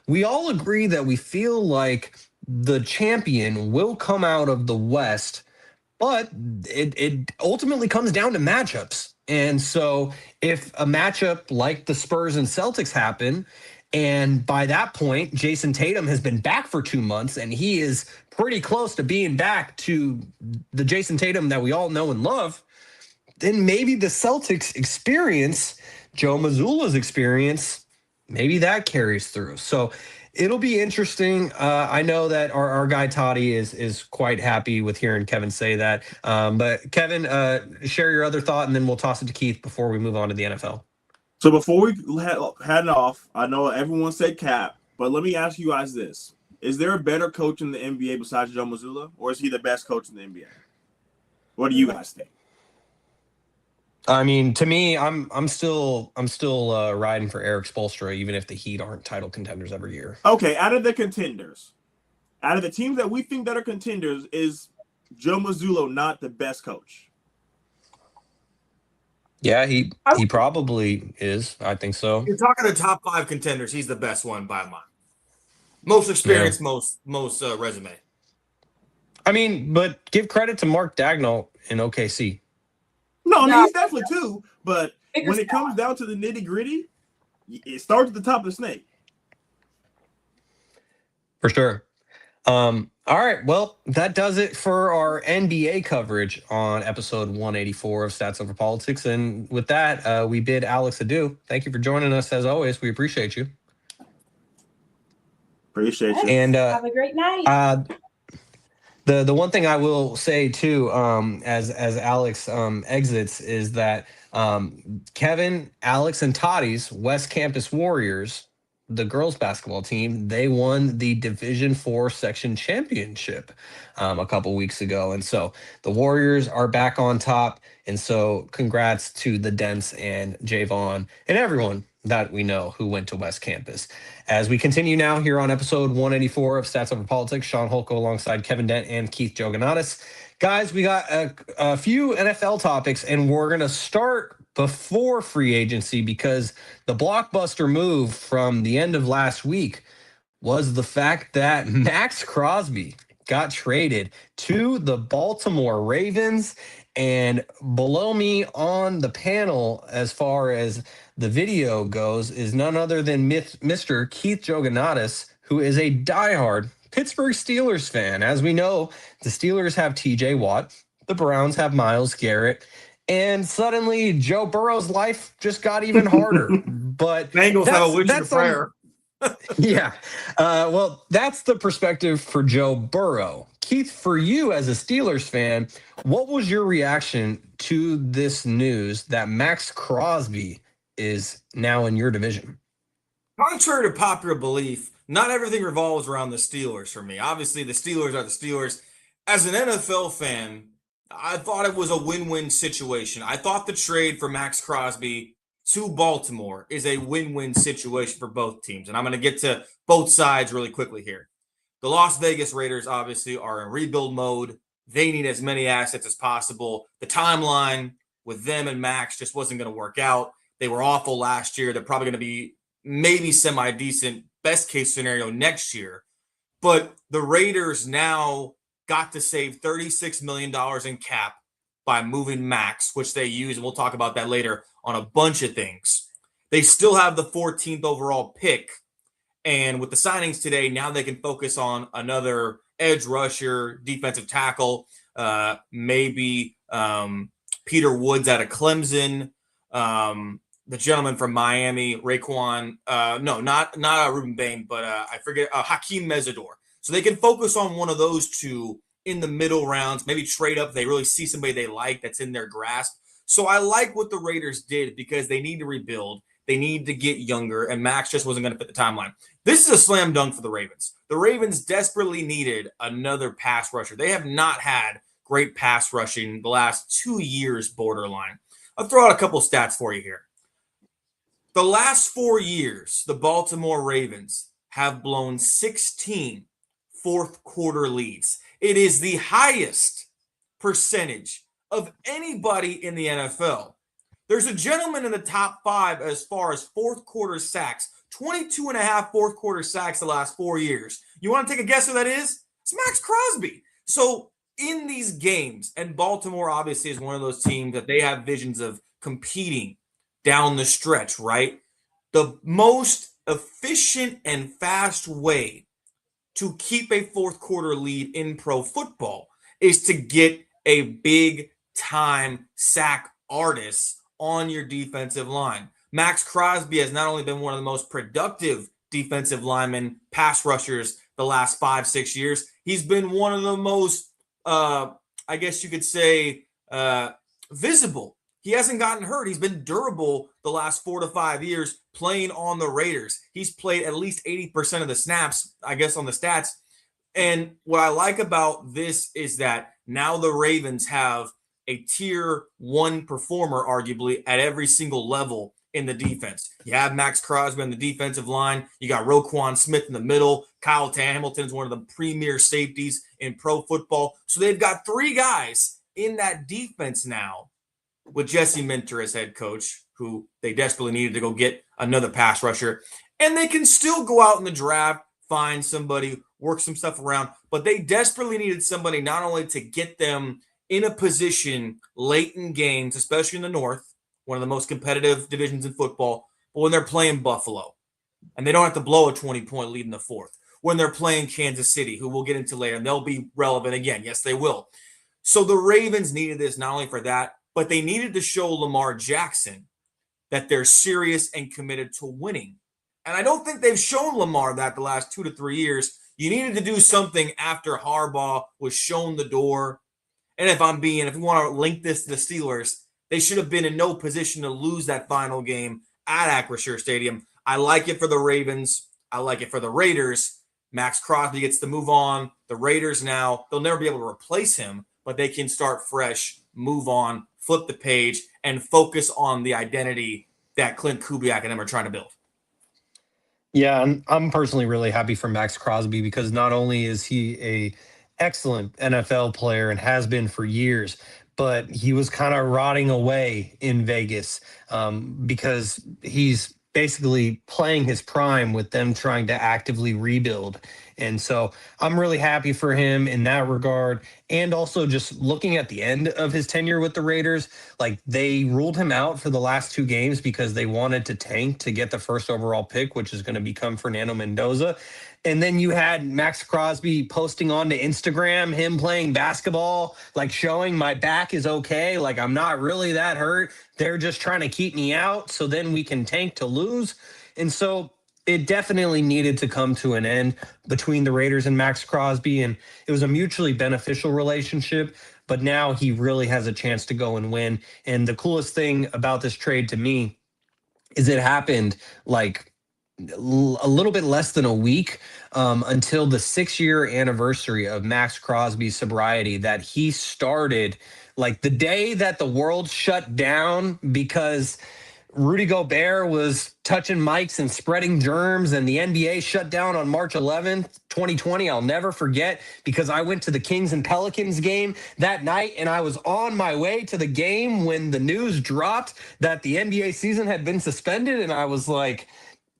we all agree that we feel like the champion will come out of the West, but it ultimately comes down to matchups. And so if a matchup like the Spurs and Celtics happen, and by that point, Jayson Tatum has been back for 2 months and he is pretty close to being back to the Jayson Tatum that we all know and love, then maybe the Celtics experience, Joe Mazzulla's experience, maybe that carries through. So it'll be interesting. I know that our guy Toddy is quite happy with hearing Kevin say that. But Kevin, share your other thought, and then we'll toss it to Keith before we move on to the NFL. So before we head off, I know everyone said Cap, but let me ask you guys this. Is there a better coach in the NBA besides Joe Mazzulla, or is he the best coach in the NBA? What do you guys think? I mean, to me, I'm still riding for Eric Spoelstra, even if the Heat aren't title contenders every year. Okay, out of the contenders, out of the teams that we think that are contenders, is Joe Mazzulla not the best coach? Yeah, he probably is. I think so. You're talking the top 5 contenders. He's the best one by a mile. Most experience, most resume. I mean, but give credit to Mark Dagnall in OKC. No, I mean, he's definitely too. But when it comes down to the nitty gritty, it starts at the top of the snake. For sure. All right. Well, that does it for our NBA coverage on episode 184 of Stats Over Politics. And with that, we bid Alex adieu. Thank you for joining us as always. We appreciate you. Appreciate you. And have a great night. The one thing I will say too, as Alex exits, is that Kevin, Alex, and Toddy's West Campus Warriors, the girls basketball team, they won the Division IV section championship a couple weeks ago. And so the Warriors are back on top. And so congrats to the Dents and Javon and everyone that we know who went to West Campus. As we continue now here on episode 184 of Stats Over Politics, Sean Holko alongside Kevin Dent and Keith Jogonatis. Guys, we got a few NFL topics, and we're going to start before free agency because the blockbuster move from the end of last week was the fact that Max Crosby got traded to the Baltimore Ravens. And below me on the panel, as far as the video goes, is none other than Mr. Keith Jogonatis, who is a diehard Pittsburgh Steelers fan. As we know, the Steelers have TJ Watt, the Browns have Myles Garrett, and suddenly Joe Burrow's life just got even harder. But Bengals have a wish and a prayer. Yeah. Well, that's the perspective for Joe Burrow. Keith, for you as a Steelers fan, what was your reaction to this news that Max Crosby is now in your division? Contrary to popular belief, not everything revolves around the Steelers for me. Obviously, the Steelers are the Steelers. As an NFL fan, I thought it was a win-win situation. I thought the trade for Max Crosby to Baltimore is a win-win situation for both teams. And I'm going to get to both sides really quickly here. The Las Vegas Raiders obviously are in rebuild mode. They need as many assets as possible. The timeline with them and Max just wasn't going to work out. They were awful last year. They're probably going to be maybe semi-decent, best case scenario next year. But the Raiders now got to save $36 million in cap by moving Max, which they use, and we'll talk about that later, on a bunch of things. They still have the 14th overall pick. And with the signings today, now they can focus on another edge rusher, defensive tackle, maybe Peter Woods out of Clemson, the gentleman from Miami, Raekwon, not Ruben Bain, but I forget, Hakeem Mesidor. So they can focus on one of those two in the middle rounds, maybe trade up if they really see somebody they like that's in their grasp. So I like what the Raiders did because they need to rebuild. They need to get younger, and Max just wasn't going to fit the timeline. This is a slam dunk for the Ravens. The Ravens desperately needed another pass rusher. They have not had great pass rushing the last 2 years, borderline. I'll throw out a couple stats for you here. The last 4 years, the Baltimore Ravens have blown 16 fourth quarter leads. It is the highest percentage of anybody in the NFL. There's a gentleman in the top 5 as far as fourth quarter sacks, 22 and a half fourth quarter sacks the last 4 years. You want to take a guess who that is? It's Max Crosby. So in these games, and Baltimore obviously is one of those teams that they have visions of competing down the stretch, right? The most efficient and fast way to keep a fourth quarter lead in pro football is to get a big time sack artist on your defensive line. Max Crosby has not only been one of the most productive defensive linemen, pass rushers the last 5-6 years, he's been one of the most, I guess you could say, visible. He hasn't gotten hurt. He's been durable the last 4 to 5 years playing on the Raiders. He's played at least 80% of the snaps, I guess, on the stats. And what I like about this is that now the Ravens have a tier 1 performer, arguably, at every single level in the defense. You have Max Crosby on the defensive line. You got Roquan Smith in the middle. Kyle Hamilton is one of the premier safeties in pro football. So they've got 3 guys in that defense now with Jesse Minter as head coach, who they desperately needed to go get another pass rusher. And they can still go out in the draft, find somebody, work some stuff around. But they desperately needed somebody not only to get them in a position late in games, especially in the North, one of the most competitive divisions in football, but when they're playing Buffalo, and they don't have to blow a 20-point lead in the fourth, when they're playing Kansas City, who we'll get into later, and they'll be relevant again. Yes, they will. So the Ravens needed this not only for that, but they needed to show Lamar Jackson that they're serious and committed to winning. And I don't think they've shown Lamar that the last 2 to 3 years. You needed to do something after Harbaugh was shown the door. And if we want to link this to the Steelers, they should have been in no position to lose that final game at Acrisure Stadium. I like it for the Ravens. I like it for the Raiders. Max Crosby gets to move on. The Raiders now, they'll never be able to replace him, but they can start fresh, move on, flip the page, and focus on the identity that Clint Kubiak and them are trying to build. Yeah, I'm personally really happy for Max Crosby because not only is he a excellent NFL player and has been for years, but he was kind of rotting away in Vegas because he's basically playing his prime with them trying to actively rebuild. And so I'm really happy for him in that regard. And also just looking at the end of his tenure with the Raiders, like they ruled him out for the last 2 games because they wanted to tank to get the first overall pick, which is going to become Fernando Mendoza. And then you had Max Crosby posting onto Instagram, him playing basketball, like showing my back is okay. Like I'm not really that hurt. They're just trying to keep me out so then we can tank to lose. And so it definitely needed to come to an end between the Raiders and Max Crosby. And it was a mutually beneficial relationship. But now he really has a chance to go and win. And the coolest thing about this trade to me is it happened like a little bit less than a week until the 6-year anniversary of Max Crosby's sobriety that he started like the day that the world shut down because Rudy Gobert was touching mics and spreading germs, and the NBA shut down on March 11th, 2020. I'll never forget because I went to the Kings and Pelicans game that night, and I was on my way to the game when the news dropped that the NBA season had been suspended, and I was like,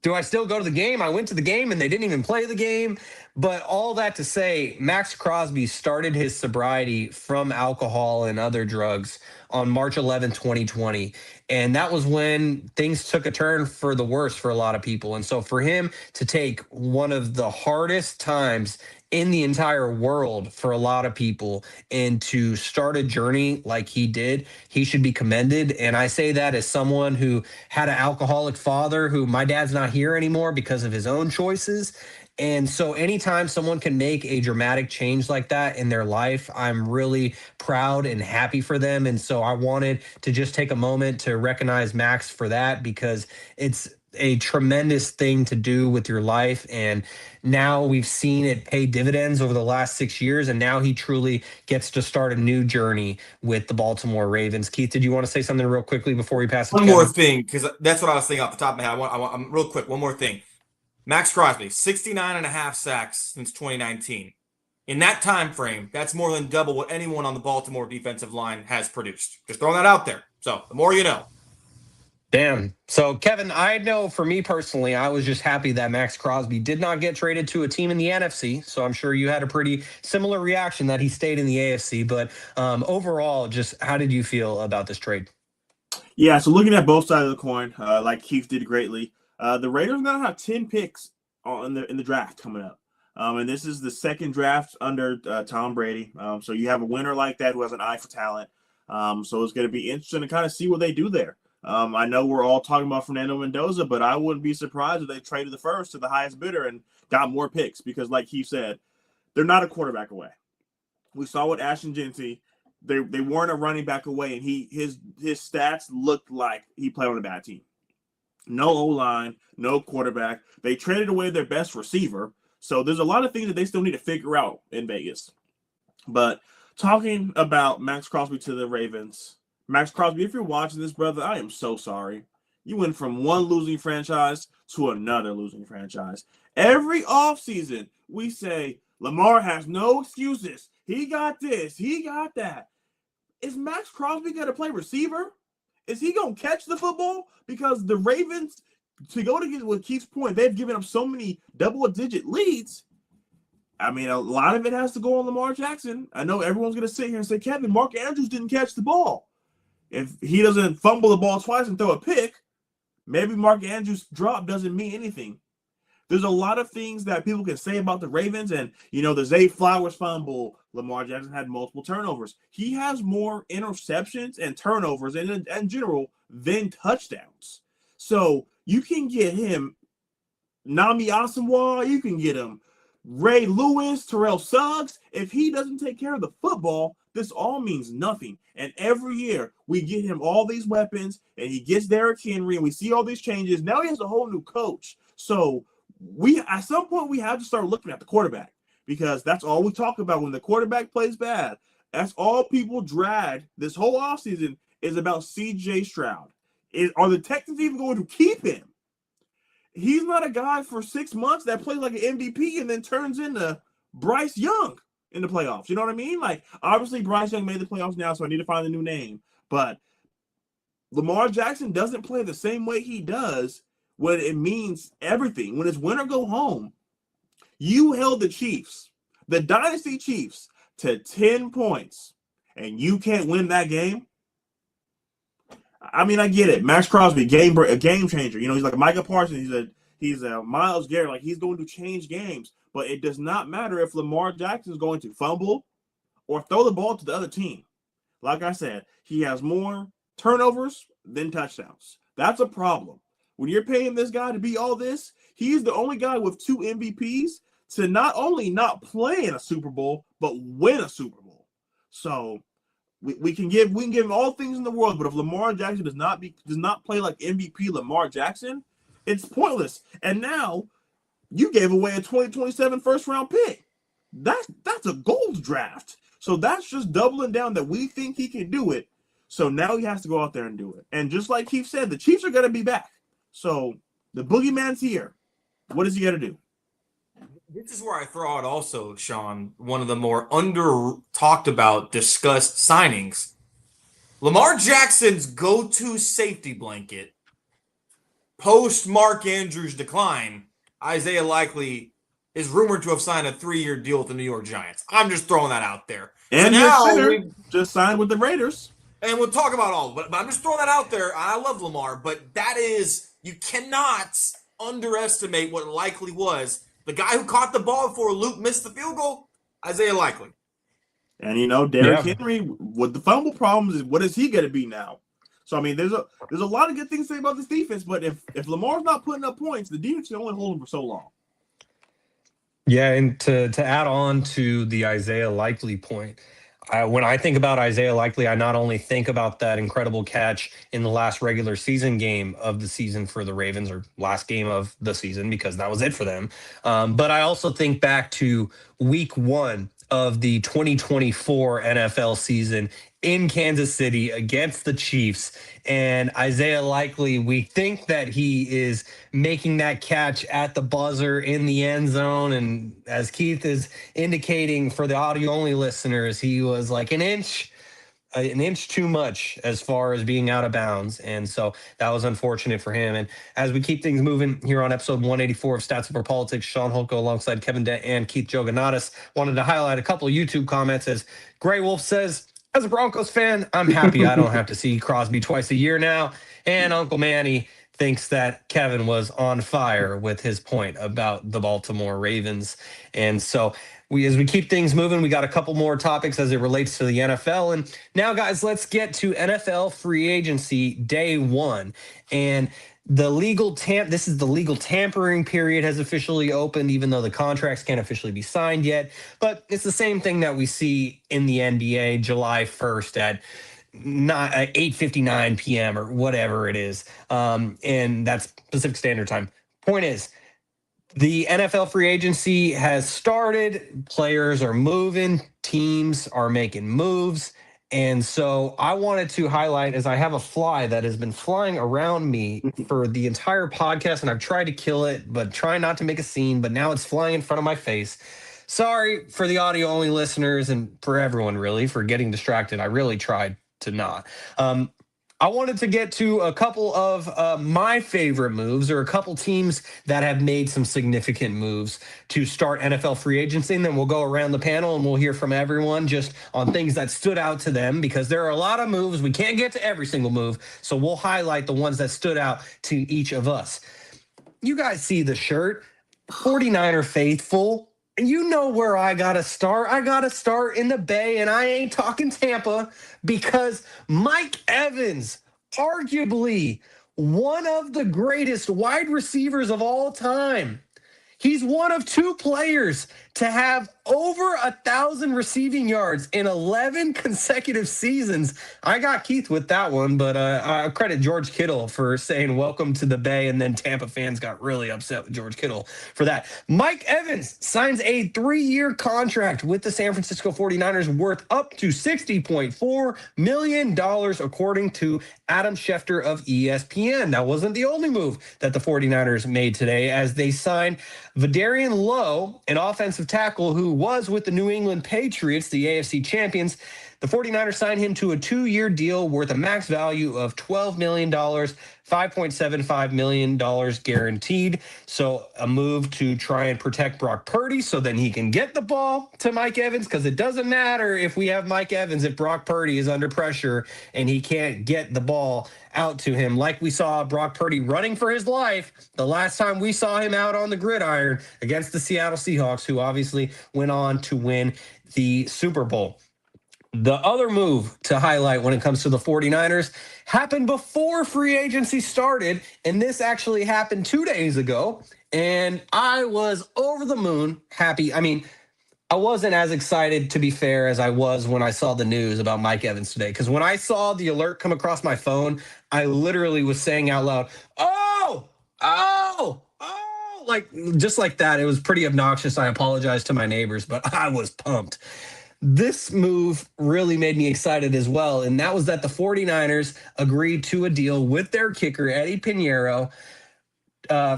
do I still go to the game? I went to the game and they didn't even play the game. But all that to say, Max Crosby started his sobriety from alcohol and other drugs on March 11, 2020. And that was when things took a turn for the worse for a lot of people. And so for him to take one of the hardest times in the entire world for a lot of people and to start a journey like he did, he should be commended. And I say that as someone who had an alcoholic father who my dad's not here anymore because of his own choices. And so anytime someone can make a dramatic change like that in their life, I'm really proud and happy for them. And so I wanted to just take a moment to recognize Max for that because it's a tremendous thing to do with your life. And now we've seen it pay dividends over the last 6 years. And now he truly gets to start a new journey with the Baltimore Ravens. Keith, did you want to say something real quickly before we pass it to One more Kevin? thing, because that's what I was thinking off the top of my head. I'm real quick. One more thing. Max Crosby, 69 and a half sacks since 2019. In that time frame, that's more than double what anyone on the Baltimore defensive line has produced. Just throwing that out there. So the more you know. Damn. So, Kevin, I know for me personally, I was just happy that Max Crosby did not get traded to a team in the NFC. So I'm sure you had a pretty similar reaction that he stayed in the AFC. But overall, just how did you feel about this trade? Yeah, so looking at both sides of the coin, like Keith did greatly, the Raiders now have 10 picks in the draft coming up. And this is the second draft under Tom Brady. So you have a winner like that who has an eye for talent. So it's going to be interesting to kind of see what they do there. I know we're all talking about Fernando Mendoza, but I wouldn't be surprised if they traded the first to the highest bidder and got more picks because, like he said, they're not a quarterback away. We saw with Ashton Genty, they weren't a running back away, and his stats looked like he played on a bad team. No O-line, no quarterback. They traded away their best receiver, so there's a lot of things that they still need to figure out in Vegas. But talking about Max Crosby to the Ravens, Max Crosby, if you're watching this, brother, I am so sorry. You went from one losing franchise to another losing franchise. Every offseason, we say, Lamar has no excuses. He got this. He got that. Is Max Crosby going to play receiver? Is he going to catch the football? Because the Ravens, to go to get with Keith's point, they've given up so many double-digit leads. I mean, a lot of it has to go on Lamar Jackson. I know everyone's going to sit here and say, Kevin, Mark Andrews didn't catch the ball. If he doesn't fumble the ball twice and throw a pick, maybe Mark Andrews' drop doesn't mean anything. There's a lot of things that people can say about the Ravens, and, the Zay Flowers fumble, Lamar Jackson had multiple turnovers. He has more interceptions and turnovers in general than touchdowns. So you can get him Nami Asamoah, you can get him Ray Lewis, Terrell Suggs. If he doesn't take care of the football, this all means nothing. And every year we get him all these weapons, and he gets Derrick Henry, and we see all these changes. Now he has a whole new coach. So at some point we have to start looking at the quarterback, because that's all we talk about when the quarterback plays bad. That's all people drag this whole offseason is about C.J. Stroud. Are the Texans even going to keep him? He's not a guy for 6 months that plays like an MVP and then turns into Bryce Young in the playoffs. You know what I mean? Like, obviously, Bryce Young made the playoffs now, so I need to find a new name. But Lamar Jackson doesn't play the same way he does when it means everything. When it's win or go home, you held the Chiefs, the Dynasty Chiefs, to 10 points, and you can't win that game. I mean, I get it. Max Crosby, a game changer. He's like a Micah Parsons. He's a Myles Garrett. Like, he's going to change games. But it does not matter if Lamar Jackson is going to fumble or throw the ball to the other team. Like I said, he has more turnovers than touchdowns. That's a problem. When you're paying this guy to be all this, he's the only guy with 2 MVPs to not only not play in a Super Bowl, but win a Super Bowl. So we can give him all things in the world, but if Lamar Jackson does not play like MVP Lamar Jackson, it's pointless. And now you gave away a 2027 first round pick. That's a gold draft. So that's just doubling down that we think he can do it. So now he has to go out there and do it. And just like Keith said, the Chiefs are going to be back. So the boogeyman's here. What is he going to do? This is where I throw out also, Sean, one of the more under-talked about, discussed signings. Lamar Jackson's go-to safety blanket, post-Mark Andrews' decline, Isaiah Likely is rumored to have signed a 3-year deal with the New York Giants. I'm just throwing that out there. And so now we just signed with the Raiders. And we'll talk about all of it. But I'm just throwing that out there. I love Lamar, but that is, you cannot underestimate what Likely was. The guy who caught the ball before Luke missed the field goal, Isaiah Likely. And Derrick Henry with the fumble problems, what is he going to be now? So I mean, there's a lot of good things to say about this defense, but if Lamar's not putting up points, the defense can only hold him for so long. Yeah, and to add on to the Isaiah Likely point, when I think about Isaiah Likely, I not only think about that incredible catch in the last regular season game of the season for the Ravens, or last game of the season, because that was it for them. But I also think back to week 1 of the 2024 NFL season in Kansas City against the Chiefs. And Isaiah Likely, we think that he is making that catch at the buzzer in the end zone. And as Keith is indicating for the audio only listeners, he was like an inch too much as far as being out of bounds. And so that was unfortunate for him. And as we keep things moving here on episode 184 of Stats Over Politics, Sean Holko alongside Kevin Dent and Keith Jogonatis wanted to highlight a couple of YouTube comments. As Gray Wolf says, as a Broncos fan, I'm happy I don't have to see Crosby twice a year now. And Uncle Manny thinks that Kevin was on fire with his point about the Baltimore Ravens. And so as we keep things moving, we got a couple more topics as it relates to the NFL. And now, guys, let's get to NFL free agency day one. And this is the legal tampering period has officially opened, even though the contracts can't officially be signed yet. But it's the same thing that we see in the NBA July 1st at 8:59 p.m. or whatever it is. And that's Pacific Standard Time. Point is, the NFL free agency has started. Players are moving. Teams are making moves. And so I wanted to highlight, as I have a fly that has been flying around me for the entire podcast, and I've tried to kill it, but try not to make a scene, but now it's flying in front of my face. Sorry for the audio only listeners and for everyone, really, for getting distracted. I really tried to not. I wanted to get to a couple of my favorite moves, or a couple teams that have made some significant moves to start NFL free agency. And then we'll go around the panel and we'll hear from everyone just on things that stood out to them, because there are a lot of moves. We can't get to every single move. So we'll highlight the ones that stood out to each of us. You guys see the shirt, 49er faithful. You know where I got to start. I got to start in the Bay, and I ain't talking Tampa, because Mike Evans, arguably one of the greatest wide receivers of all time. He's one of two players to have over 1,000 receiving yards in 11 consecutive seasons. I got Keith with that one, but I credit George Kittle for saying welcome to the Bay, and then Tampa fans got really upset with George Kittle for that. Mike Evans signs a 3-year contract with the San Francisco 49ers worth up to $60.4 million, according to Adam Schefter of ESPN. That wasn't the only move that the 49ers made today, as they signed Vidarian Lowe, an offensive tackle who was with the New England Patriots, the AFC champions. The 49ers signed him to a 2-year deal worth a max value of $12 million, $5.75 million guaranteed. So a move to try and protect Brock Purdy so then he can get the ball to Mike Evans, because it doesn't matter if we have Mike Evans if Brock Purdy is under pressure and he can't get the ball out to him, like we saw Brock Purdy running for his life the last time we saw him out on the gridiron against the Seattle Seahawks, who obviously went on to win the Super Bowl. The other move to highlight when it comes to the 49ers happened before free agency started, and this actually happened 2 days ago, and I was over the moon happy. I mean, I wasn't as excited, to be fair, as I was when I saw the news about Mike Evans today, because when I saw the alert come across my phone, I literally was saying out loud, oh, like just like that. It was pretty obnoxious. I apologize to my neighbors, but I was pumped. This move really made me excited as well, and that was that the 49ers agreed to a deal with their kicker, Eddie Pinheiro,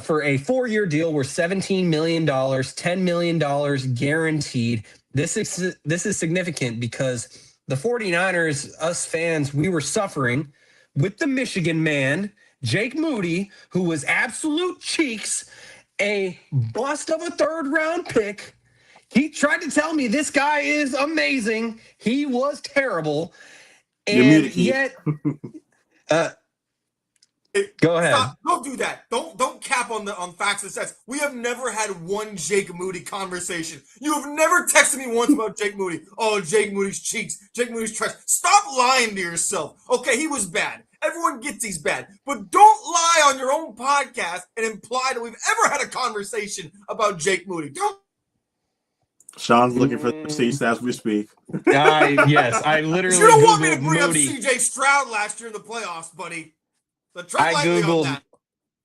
for a 4-year deal worth $17 million, $10 million guaranteed. This is significant because the 49ers, us fans, we were suffering with the Michigan man, Jake Moody, who was absolute cheeks, a bust of a 3rd-round pick. He tried to tell me this guy is amazing. He was terrible. And yet, go ahead. Stop. Don't do that. Don't cap on facts and stats. We have never had one Jake Moody conversation. You have never texted me once about Jake Moody. Oh, Jake Moody's cheeks. Jake Moody's trash. Stop lying to yourself. Okay, he was bad. Everyone gets he's bad. But don't lie on your own podcast and imply that we've ever had a conversation about Jake Moody. Don't. Sean's looking for the receipts as we speak. Yes, I literally. You don't want me to bring Moody. up CJ Stroud last year in the playoffs, buddy. So I googled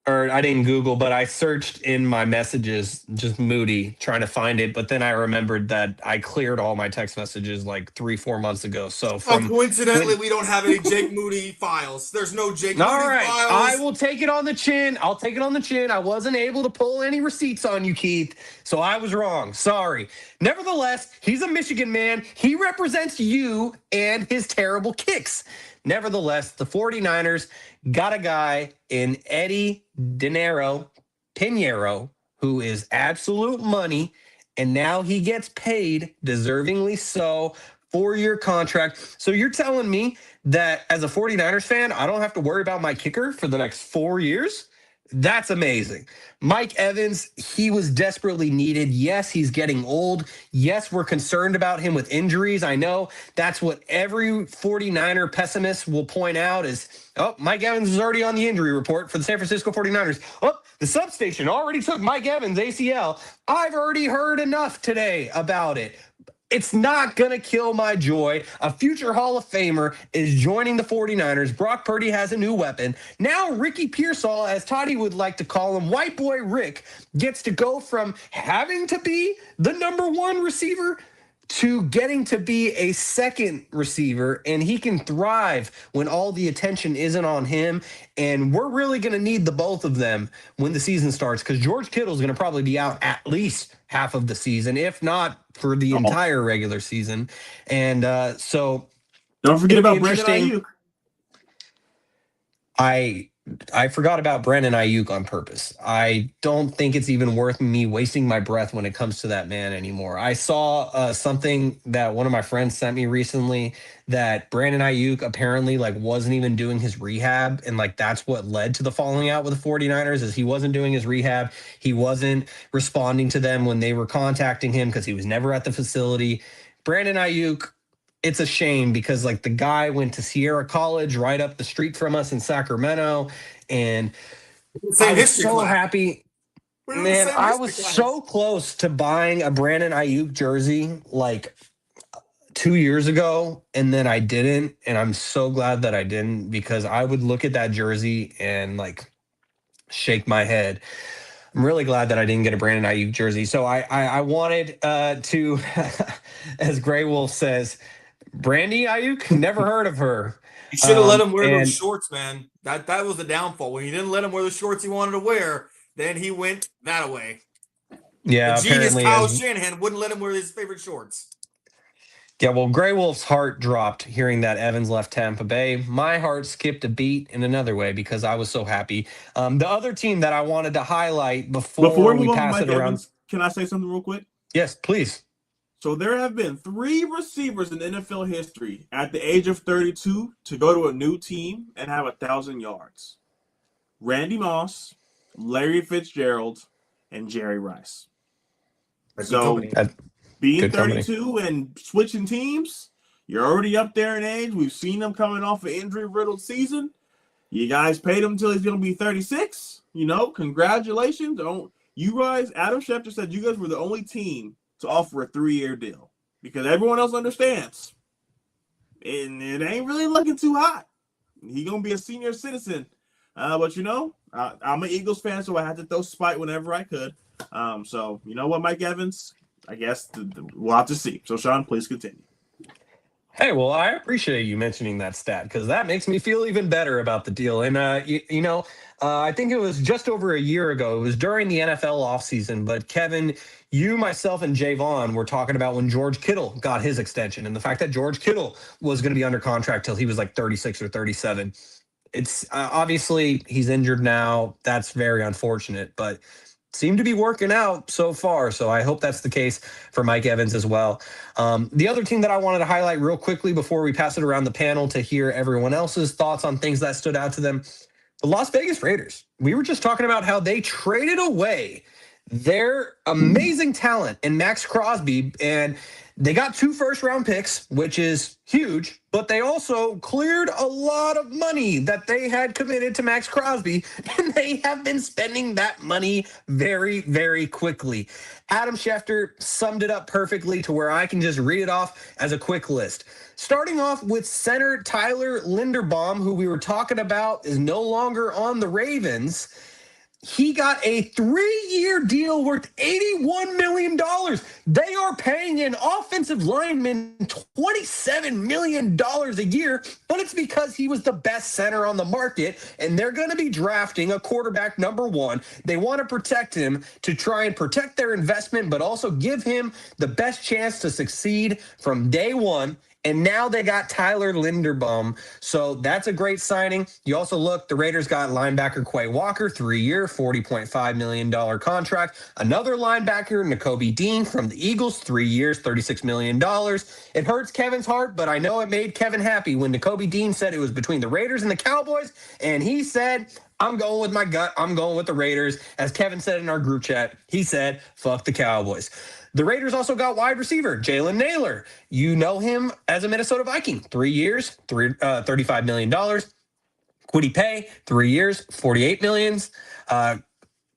or I didn't Google, but I searched in my messages, just Moody, trying to find it. But then I remembered that I cleared all my text messages like 3-4 months ago. So from Coincidentally, when, we don't have any Jake Moody files. There's no Jake all Moody right, I files. will take it on the chin. I'll take it on the chin. I wasn't able to pull any receipts on you, Keith. So I was wrong. Sorry. Nevertheless, he's a Michigan man. He represents you and his terrible kicks. Nevertheless, the 49ers got a guy in Eddie Dinero Pinheiro who is absolute money, and now he gets paid, deservingly so, 4-year contract. So you're telling me that as a 49ers fan, I don't have to worry about my kicker for the next 4 years? That's amazing. Mike Evans, he was desperately needed. Yes, he's getting old. Yes, we're concerned about him with injuries. I know that's what every 49er pessimist will point out is, oh, Mike Evans is already on the injury report for the San Francisco 49ers. Oh, the substation already took Mike Evans' ACL. I've already heard enough today about it. It's not going to kill my joy. A future Hall of Famer is joining the 49ers. Brock Purdy has a new weapon. Now Ricky Pearsall, as Toddy would like to call him, white boy Rick, gets to go from having to be the number one receiver to getting to be a second receiver, and he can thrive when all the attention isn't on him. And we're really going to need the both of them when the season starts, because George Kittle is going to probably be out at least half of the season, if not for the entire regular season. And so don't forget about Brandon Ayuk. I forgot about Brandon Ayuk on purpose. I don't think it's even worth me wasting my breath when it comes to that man anymore. I saw something that one of my friends sent me recently that Brandon Ayuk apparently like wasn't even doing his rehab, and like that's what led to the falling out with the 49ers is he wasn't doing his rehab. He wasn't responding to them when they were contacting him because he was never at the facility. Brandon Ayuk, it's a shame because like the guy went to Sierra College right up the street from us in Sacramento, and I was so happy. Man, I was so close to buying a Brandon Ayuk jersey like 2 years ago, and then I didn't, and I'm so glad that I didn't because I would look at that jersey and like shake my head. I'm really glad that I didn't get a Brandon Ayuk jersey. So I wanted to, as Gray Wolf says, Brandy Ayuk, never heard of her. You should have let him wear those shorts, man. That was the downfall. When you didn't let him wear the shorts he wanted to wear, then he went that way. Yeah, the genius Kyle Shanahan wouldn't let him wear his favorite shorts. Yeah, well, Gray Wolf's heart dropped hearing that Evans left Tampa Bay. My heart skipped a beat in another way because I was so happy. The other team that I wanted to highlight before we pass it around. Evans, can I say something real quick? Yes, please. So there have been 3 receivers in NFL history at the age of 32 to go to a new team and have 1,000 yards. Randy Moss, Larry Fitzgerald, and Jerry Rice. So being 32 and switching teams, you're already up there in age. We've seen him coming off an injury-riddled season. You guys paid him until he's going to be 36. You know, congratulations. You guys, Adam Schefter said you guys were the only team to offer a 3-year deal because everyone else understands. And it ain't really looking too hot. He's going to be a senior citizen. But, you know, I'm an Eagles fan, so I had to throw spite whenever I could. So, you know what, Mike Evans? I guess we'll have to see. So, Sean, please continue. Hey, well, I appreciate you mentioning that stat because that makes me feel even better about the deal. And, I think it was just over a year ago. It was during the NFL offseason. But, Kevin, you, myself, and Javon were talking about when George Kittle got his extension and the fact that George Kittle was going to be under contract till he was like 36 or 37. It's obviously he's injured now. That's very unfortunate, but seem to be working out so far. So I hope that's the case for Mike Evans as well. The other team that I wanted to highlight real quickly before we pass it around the panel to hear everyone else's thoughts on things that stood out to them, the Las Vegas Raiders. We were just talking about how they traded away their amazing talent in Max Crosby, and they got 2 first-round picks, which is huge, but they also cleared a lot of money that they had committed to Max Crosby, and they have been spending that money very, very quickly. Adam Schefter summed it up perfectly to where I can just read it off as a quick list. Starting off with center Tyler Linderbaum, who we were talking about is no longer on the Ravens. He got a 3-year deal worth $81 million. They are paying an offensive lineman $27 million a year, but it's because he was the best center on the market, and they're going to be drafting a quarterback number 1. They want to protect him to try and protect their investment, but also give him the best chance to succeed from day one. And now they got Tyler Linderbaum. So that's a great signing. You also look, the Raiders got linebacker Quay Walker, 3-year, $40.5 million contract. Another linebacker, Nakobe Dean from the Eagles, 3 years, $36 million. It hurts Kevin's heart, but I know it made Kevin happy when Nakobe Dean said it was between the Raiders and the Cowboys. And he said, I'm going with my gut. I'm going with the Raiders. As Kevin said in our group chat, he said, fuck the Cowboys. The Raiders also got wide receiver Jalen Naylor. You know him as a Minnesota Viking. 3 years, $35 million. Kwity Paye, 3 years, $48 million.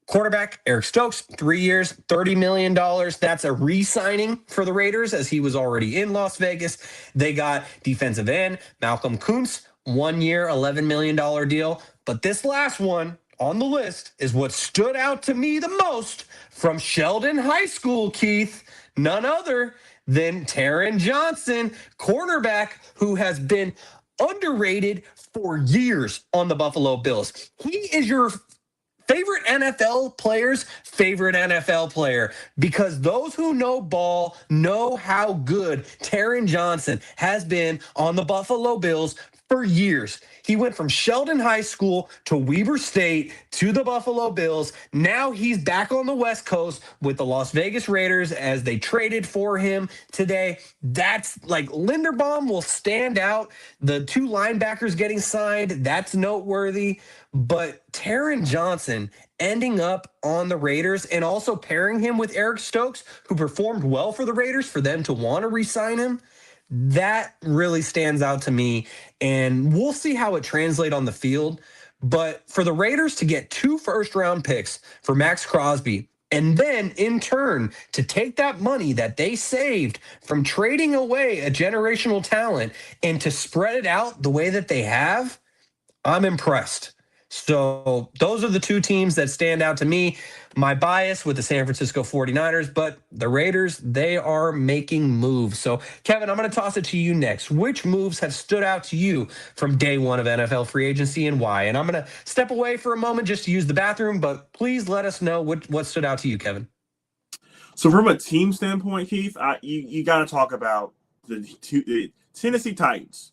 Quarterback Eric Stokes, 3 years, $30 million. That's a re-signing for the Raiders as he was already in Las Vegas. They got defensive end Malcolm Kuntz, 1 year, $11 million deal. But this last one on the list is what stood out to me the most from Sheldon High School, Keith. None other than Taron Johnson, cornerback who has been underrated for years on the Buffalo Bills. He is your favorite NFL player's favorite NFL player, because those who know ball know how good Taron Johnson has been on the Buffalo Bills for years. He went from Sheldon High School to Weber State to the Buffalo Bills. Now he's back on the West Coast with the Las Vegas Raiders as they traded for him today. That's like Linderbaum will stand out. The 2 linebackers getting signed, that's noteworthy. But Taron Johnson ending up on the Raiders and also pairing him with Eric Stokes, who performed well for the Raiders, for them to want to re-sign him, that really stands out to me. And we'll see how it translates on the field. But for the Raiders to get 2 first-round picks for Max Crosby, and then in turn to take that money that they saved from trading away a generational talent and to spread it out the way that they have, I'm impressed. So those are the 2 teams that stand out to me. My bias with the San Francisco 49ers, but the Raiders, they are making moves. So, Kevin, I'm going to toss it to you next. Which moves have stood out to you from day one of NFL free agency and why? And I'm going to step away for a moment just to use the bathroom, but please let us know what stood out to you, Kevin. So from a team standpoint, Keith, you got to talk about the Tennessee Titans.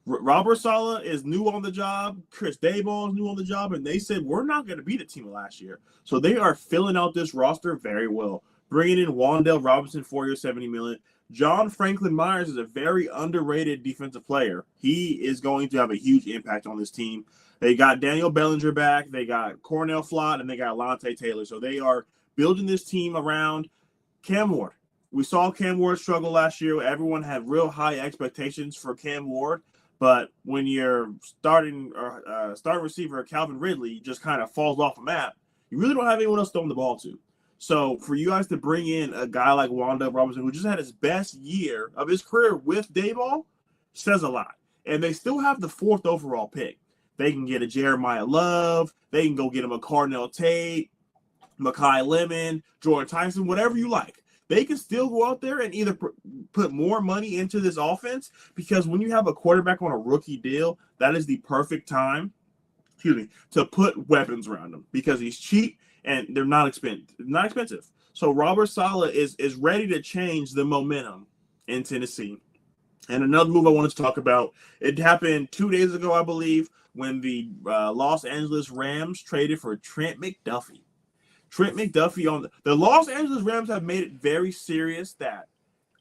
Robert Saleh is new on the job. Chris Dayball is new on the job. And they said, we're not going to be the team of last year. So they are filling out this roster very well. Bringing in Wan'Dale Robinson, 4 years, $70 million. John Franklin Myers is a very underrated defensive player. He is going to have a huge impact on this team. They got Daniel Bellinger back. They got Cornell Flott, and they got Lante Taylor. So they are building this team around Cam Ward. We saw Cam Ward struggle last year. Everyone had real high expectations for Cam Ward. But when your starting receiver, Calvin Ridley, just kind of falls off the map, you really don't have anyone else throwing the ball to. So for you guys to bring in a guy like Wan'Dale Robinson, who just had his best year of his career with Dayball, says a lot. And they still have the 4th overall pick. They can get a Jeremiah Love. They can go get him a Cardinal Tate, Mekhi Lemon, Jordan Tyson, whatever you like. They can still go out there and either put more money into this offense, because when you have a quarterback on a rookie deal, that is the perfect time, to put weapons around him, because he's cheap and they're not expensive. So Robert Saleh is ready to change the momentum in Tennessee. And another move I wanted to talk about, it happened 2 days ago, I believe, when the Los Angeles Rams traded for Trent McDuffie. Trent McDuffie on the Los Angeles Rams have made it very serious that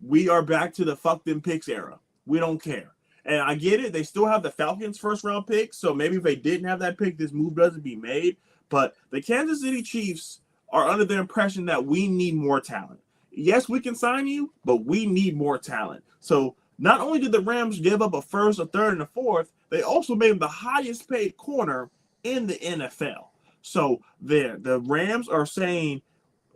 we are back to the fuck them picks era. We don't care. And I get it. They still have the Falcons 1st-round pick. So maybe if they didn't have that pick, this move doesn't be made. But the Kansas City Chiefs are under the impression that we need more talent. Yes, we can sign you, but we need more talent. So not only did the Rams give up a 1st, a 3rd, and a 4th, they also made him the highest paid corner in the NFL. So the Rams are saying,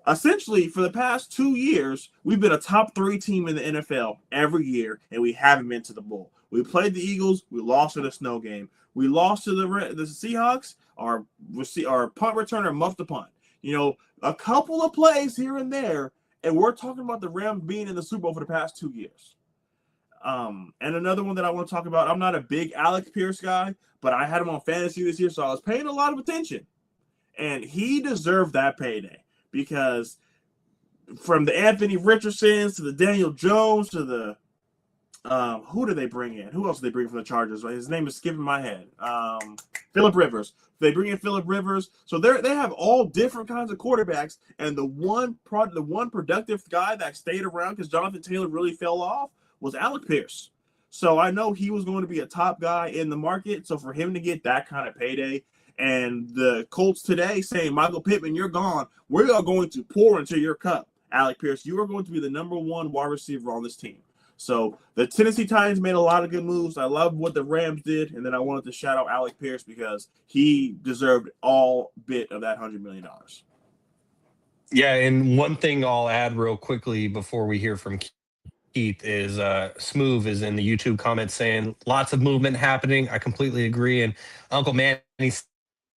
essentially, for the past 2 years, we've been a top 3 team in the NFL every year, and we haven't been to the bowl. We played the Eagles. We lost in a snow game. We lost to the Seahawks. our punt returner muffed the punt. A couple of plays here and there, and we're talking about the Rams being in the Super Bowl for the past 2 years. And another one that I want to talk about, I'm not a big Alec Pierce guy, but I had him on fantasy this year, so I was paying a lot of attention. And he deserved that payday because from the Anthony Richardsons to the Daniel Jones to the who did they bring in? Who else did they bring from the Chargers? His name is skipping my head. Phillip Rivers. They bring in Phillip Rivers. So they have all different kinds of quarterbacks, and the one productive guy that stayed around because Jonathan Taylor really fell off was Alec Pierce. So I know he was going to be a top guy in the market. So for him to get that kind of payday, and the Colts today saying, Michael Pittman, you're gone. We are going to pour into your cup, Alec Pierce. You are going to be the number one wide receiver on this team. So the Tennessee Titans made a lot of good moves. I love what the Rams did, and then I wanted to shout out Alec Pierce because he deserved all bit of that $100 million. Yeah, and one thing I'll add real quickly before we hear from Keith is Smoove is in the YouTube comments saying lots of movement happening. I completely agree. And Uncle Manny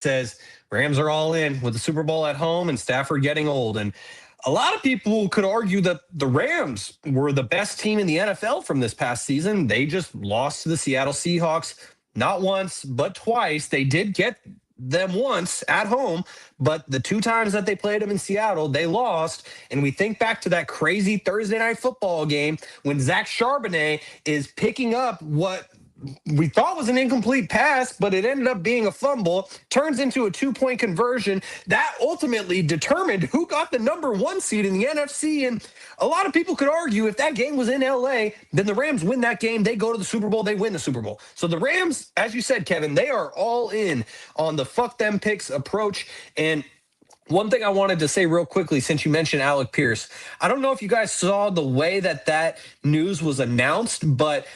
says Rams are all in with the Super Bowl at home and Stafford getting old. And a lot of people could argue that the Rams were the best team in the NFL from this past season. They just lost to the Seattle Seahawks, not once, but twice. They did get them once at home, but the 2 times that they played them in Seattle, they lost. And we think back to that crazy Thursday night football game when Zach Charbonnet is picking up what we thought was an incomplete pass, but it ended up being a fumble, turns into a 2-point conversion. That ultimately determined who got the number 1 seed in the NFC. And a lot of people could argue if that game was in LA, then the Rams win that game. They go to the Super Bowl. They win the Super Bowl. So the Rams, as you said, Kevin, they are all in on the fuck them picks approach. And one thing I wanted to say real quickly, since you mentioned Alec Pierce, I don't know if you guys saw the way that news was announced, but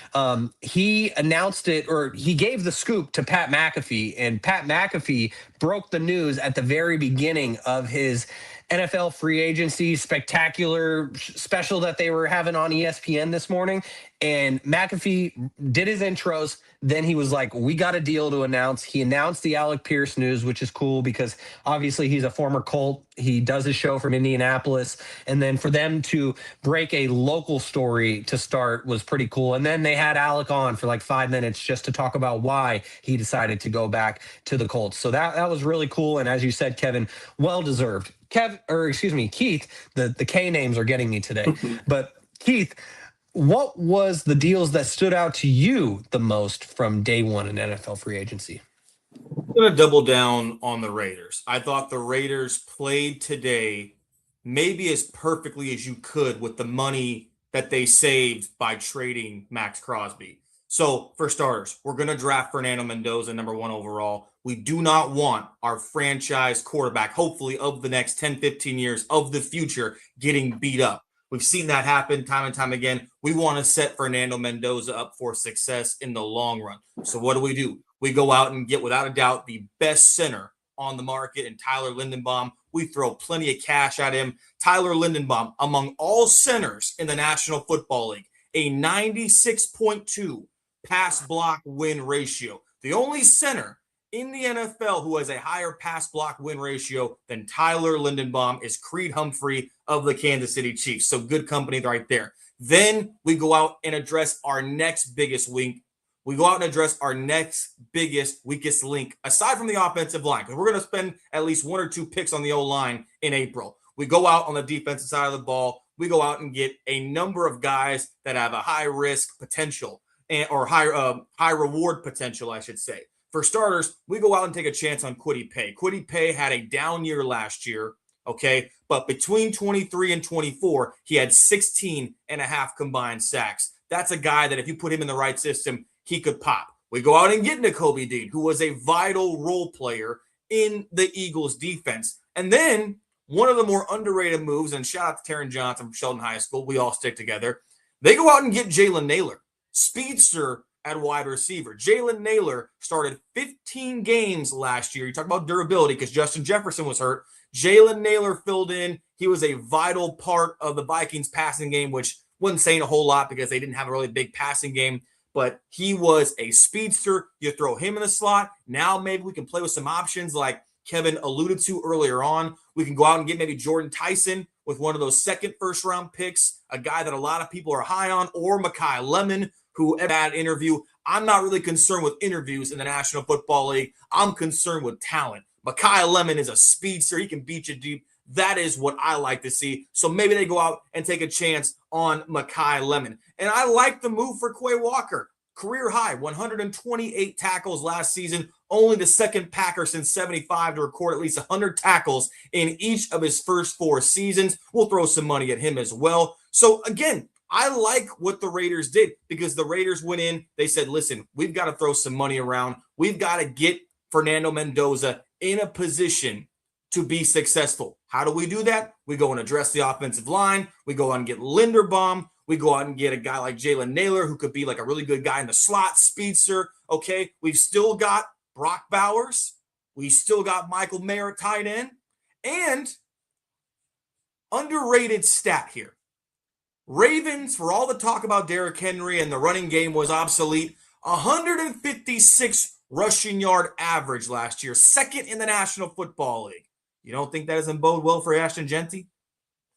he announced it, or he gave the scoop to Pat McAfee, and Pat McAfee broke the news at the very beginning of his NFL free agency spectacular special that they were having on ESPN this morning. And McAfee did his intros. Then he was like, we got a deal to announce. He announced the Alec Pierce news, which is cool because obviously he's a former Colt. He does his show from Indianapolis. And then for them to break a local story to start was pretty cool. And then they had Alec on for like 5 minutes just to talk about why he decided to go back to the Colts. So that was really cool. And as you said, Kevin, well-deserved. Keith, the K names are getting me today. But Keith, what was the deals that stood out to you the most from day one in NFL free agency? I'm going to double down on the Raiders. I thought the Raiders played today maybe as perfectly as you could with the money that they saved by trading Max Crosby. So for starters, we're going to draft Fernando Mendoza, number 1 overall. We do not want our franchise quarterback, hopefully of the next 10, 15 years of the future, getting beat up. We've seen that happen time and time again. We want to set Fernando Mendoza up for success in the long run. So what do? We go out and get, without a doubt, the best center on the market in Tyler Lindenbaum. We throw plenty of cash at him. Tyler Lindenbaum, among all centers in the National Football League, a 96.2 pass block win ratio. The only center in the NFL who has a higher pass block win ratio than Tyler Lindenbaum is Creed Humphrey of the Kansas City Chiefs. So good company right there. Then we go out and address our next biggest weakest weakest link, aside from the offensive line, because we're going to spend at least 1 or 2 picks on the O-line in April. We go out on the defensive side of the ball. We go out and get a number of guys that have a high risk potential or high reward potential, I should say. For starters, we go out and take a chance on Kwity Paye. Kwity Paye had a down year last year, okay? But between 23 and 24, he had 16 and a half combined sacks. That's a guy that if you put him in the right system, he could pop. We go out and get Nakobe Dean, who was a vital role player in the Eagles defense. And then one of the more underrated moves, and shout out to Taron Johnson from Sheldon High School, we all stick together. They go out and get Jalen Nailor, speedster at wide receiver. Jalen Nailor started 15 games last year. You talk about durability because Justin Jefferson was hurt. Jalen Nailor filled in. He was a vital part of the Vikings passing game, which wasn't saying a whole lot because they didn't have a really big passing game. but he was a speedster. You throw him in the slot. Now maybe we can play with some options like Kevin alluded to earlier on. We can go out and get maybe Jordan Tyson with one of those second first-round picks, a guy that a lot of people are high on, or Mekhi Lemon, who had an interview. I'm not really concerned with interviews in the National Football League. I'm concerned with talent. Mekhi Lemon is a speedster. He can beat you deep. That is what I like to see. So maybe they go out and take a chance on Mekhi Lemon. And I like the move for Quay Walker. Career high, 128 tackles last season. Only the second Packer since 75 to record at least 100 tackles in each of his first 4 seasons. We'll throw some money at him as well. So again, I like what the Raiders did because the Raiders went in. They said, listen, we've got to throw some money around. We've got to get Fernando Mendoza in a position to be successful. How do we do that? We go and address the offensive line. We go out and get Linderbaum. We go out and get a guy like Jalen Naylor, who could be like a really good guy in the slot, speedster. Okay, we've still got Brock Bowers. We still got Michael Mayer at tight end. And underrated stat here. Ravens, for all the talk about Derrick Henry and the running game was obsolete, 156 rushing yard average last year, second in the National Football League. You don't think that doesn't bode well for Ashton Genty?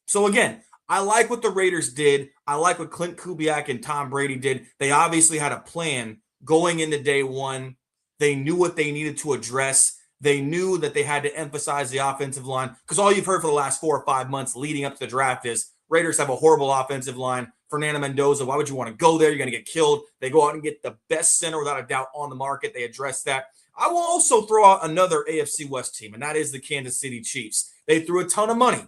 So again, I like what the Raiders did. I like what Clint Kubiak and Tom Brady did. They obviously had a plan going into day one. They knew what they needed to address. They knew that they had to emphasize the offensive line because all you've heard for the last 4 or 5 months leading up to the draft is Raiders have a horrible offensive line. Fernando Mendoza, why would you want to go there? You're going to get killed. They go out and get the best center without a doubt on the market. They address that. I will also throw out another AFC West team, and that is the Kansas City Chiefs. They threw a ton of money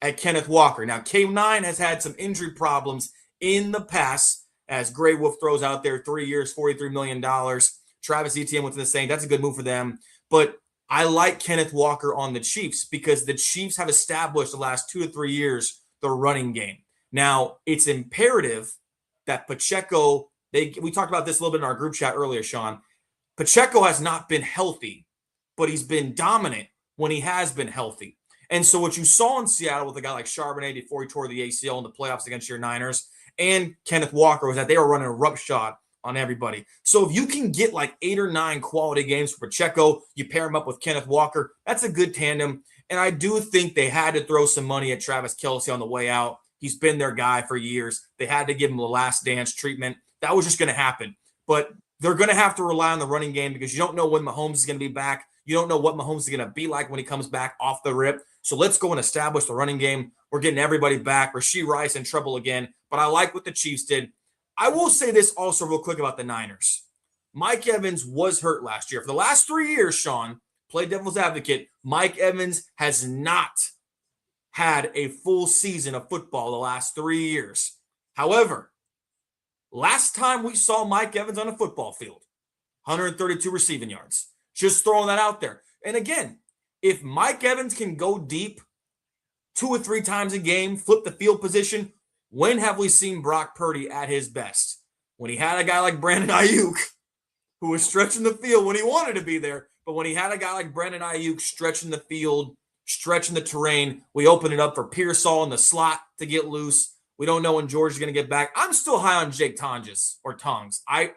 at Kenneth Walker. Now, K9 has had some injury problems in the past as Grey Wolf throws out there 3 years, $43 million. Travis Etienne went to the Saints. That's a good move for them. But I like Kenneth Walker on the Chiefs because the Chiefs have established the last 2 to 3 years the running game. Now, it's imperative that Pacheco, we talked about this a little bit in our group chat earlier, Sean. Pacheco has not been healthy, but he's been dominant when he has been healthy. And so what you saw in Seattle with a guy like Charbonnet before he tore the ACL in the playoffs against your Niners and Kenneth Walker was that they were running a roughshod on everybody. So if you can get like 8 or 9 quality games for Pacheco, you pair him up with Kenneth Walker, that's a good tandem. And I do think they had to throw some money at Travis Kelce on the way out. He's been their guy for years. They had to give him the last dance treatment. That was just going to happen. But they're going to have to rely on the running game because you don't know when Mahomes is going to be back. You don't know what Mahomes is going to be like when he comes back off the rip. So let's go and establish the running game. We're getting everybody back. Rashee Rice in trouble again. But I like what the Chiefs did. I will say this also real quick about the Niners. Mike Evans was hurt last year. For the last 3 years, Sean, play devil's advocate, Mike Evans has not had a full season of football the last 3 years. However, last time we saw Mike Evans on a football field, 132 receiving yards. Just throwing that out there. And again, if Mike Evans can go deep 2 or 3 times a game, flip the field position, when have we seen Brock Purdy at his best? When he had a guy like Brandon Ayuk, who was stretching the field when he wanted to be there, but when he had a guy like Brandon Ayuk stretching the field, stretching the terrain, we open it up for Pearsall in the slot to get loose. We don't know when George is going to get back. I'm still high on Jake Tonges or Tongs. I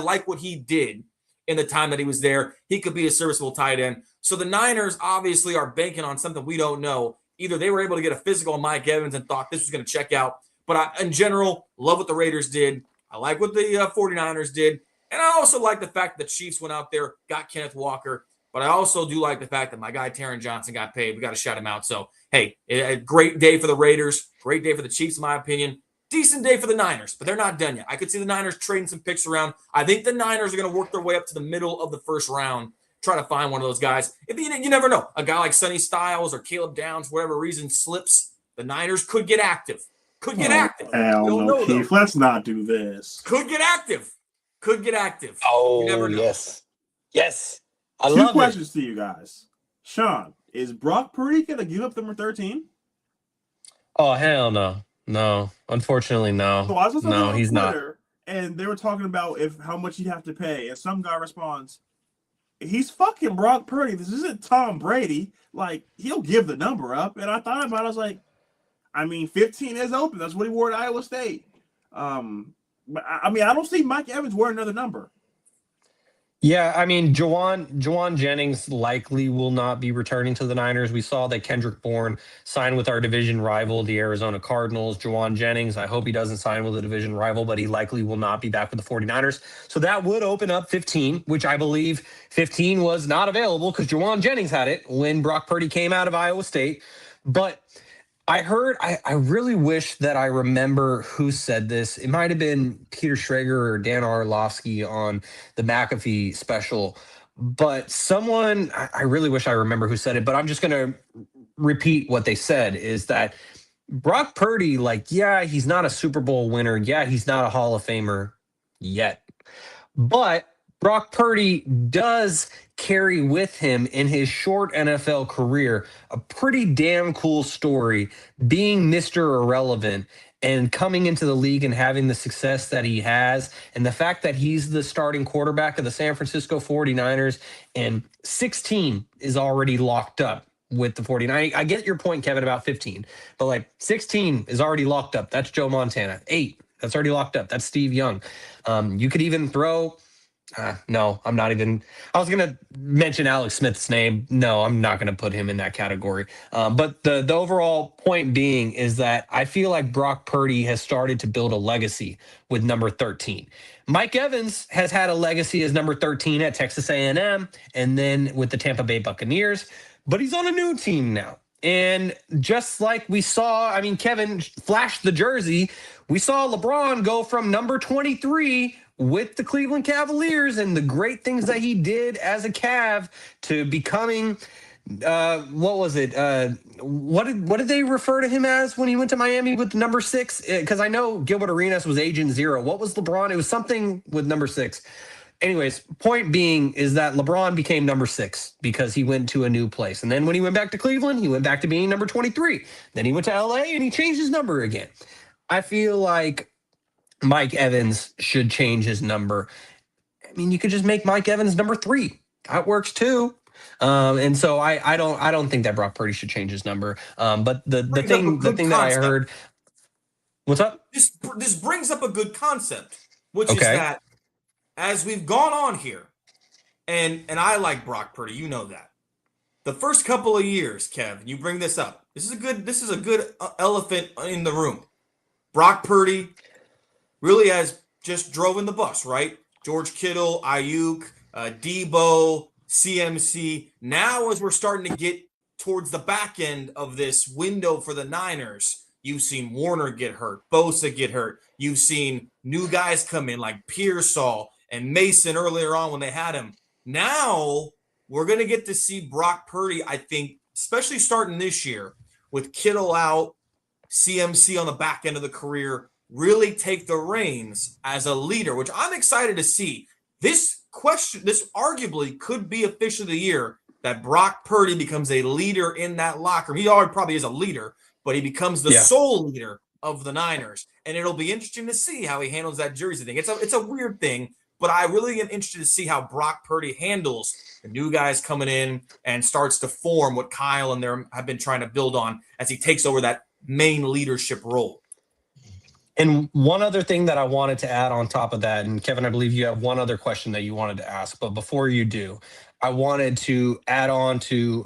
like what he did in the time that he was there. He could be a serviceable tight end. So the Niners obviously are banking on something we don't know. Either they were able to get a physical on Mike Evans and thought this was going to check out. But in general, love what the Raiders did. I like what the 49ers did. And I also like the fact that the Chiefs went out there, got Kenneth Walker. But I also do like the fact that my guy Taron Johnson got paid. We got to shout him out. So, hey, a great day for the Raiders. Great day for the Chiefs, in my opinion. Decent day for the Niners, but they're not done yet. I could see the Niners trading some picks around. I think the Niners are going to work their way up to the middle of the first round, try to find one of those guys. If you never know. A guy like Sonny Styles or Caleb Downs, for whatever reason, slips. The Niners could get active. Could get active. Hell no, Keith. Let's not do this. Could get active. Could get active. Oh, you never know. Yes. Yes. I Two love questions to you guys. Sean, is Brock Purdy going to give up number 13? Oh, hell no. No. Unfortunately, no. So I was no, on he's Twitter, not. and they were talking about how much he'd have to pay, and some guy responds, he's fucking Brock Purdy. This isn't Tom Brady. Like, he'll give the number up. And I thought about it. I was like, I mean, 15 is open. That's what he wore at Iowa State. I mean, I don't see Mike Evans wearing another number. Yeah, I mean, Jawan Jennings likely will not be returning to the Niners. We saw that Kendrick Bourne signed with our division rival, the Arizona Cardinals. Jawan Jennings, I hope he doesn't sign with a division rival, but he likely will not be back with the 49ers. So that would open up 15, which I believe 15 was not available because Jawan Jennings had it when Brock Purdy came out of Iowa State. But I really wish that I remember who said this. It might have been Peter Schrager or Dan Orlovsky on the McAfee special, but I really wish I remember who said it, but I'm just going to repeat what they said is that Brock Purdy, like, yeah, he's not a Super Bowl winner. Yeah, he's not a Hall of Famer yet. But Brock Purdy does carry with him in his short NFL career a pretty damn cool story, being Mr. Irrelevant and coming into the league and having the success that he has. And the fact that he's the starting quarterback of the San Francisco 49ers and 16 is already locked up with the 49ers. I get your point, Kevin, about 15, but like 16 is already locked up. That's Joe Montana. 8, that's already locked up. That's Steve Young. You could even throw. No, I'm not even. I was going to mention Alex Smith's name. No, I'm not going to put him in that category. But the overall point being is that I feel like Brock Purdy has started to build a legacy with number 13. Mike Evans has had a legacy as number 13 at Texas A&M and then with the Tampa Bay Buccaneers, but he's on a new team now. And just like we saw, I mean, Kevin flashed the jersey. We saw LeBron go from number 23 with the Cleveland Cavaliers and the great things that he did as a Cav to becoming, what was it? What did they refer to him as when he went to Miami with number 6? Because I know Gilbert Arenas was Agent Zero. What was LeBron? It was something with number 6. Anyways, point being is that LeBron became number 6 because he went to a new place. And then when he went back to Cleveland, he went back to being number 23. Then he went to LA and he changed his number again. I feel like Mike Evans should change his number. I mean, you could just make Mike Evans number 3. That works too. And so I don't think that Brock Purdy should change his number. But the thing that I heard. What's up? This brings up a good concept, which is that as we've gone on here, and I like Brock Purdy, you know that. The first couple of years, Kev, you bring this up. This is a good elephant in the room. Brock Purdy really has just drove in the bus, right? George Kittle, Ayuk, Debo, CMC. Now, as we're starting to get towards the back end of this window for the Niners, you've seen Warner get hurt, Bosa get hurt. You've seen new guys come in like Pearsall and Mason earlier on when they had him. Now, we're going to get to see Brock Purdy, I think, especially starting this year with Kittle out, CMC on the back end of the career, really take the reins as a leader, which I'm excited to see. This arguably could be a fish of the year that Brock Purdy becomes a leader in that locker room. He already probably is a leader, but he becomes the sole leader of the Niners. And it'll be interesting to see how he handles that jersey thing. It's a weird thing, but I really am interested to see how Brock Purdy handles the new guys coming in and starts to form what Kyle and them have been trying to build on as he takes over that main leadership role. And one other thing that I wanted to add on top of that, and Kevin, I believe you have one other question that you wanted to ask, but before you do, I wanted to add on to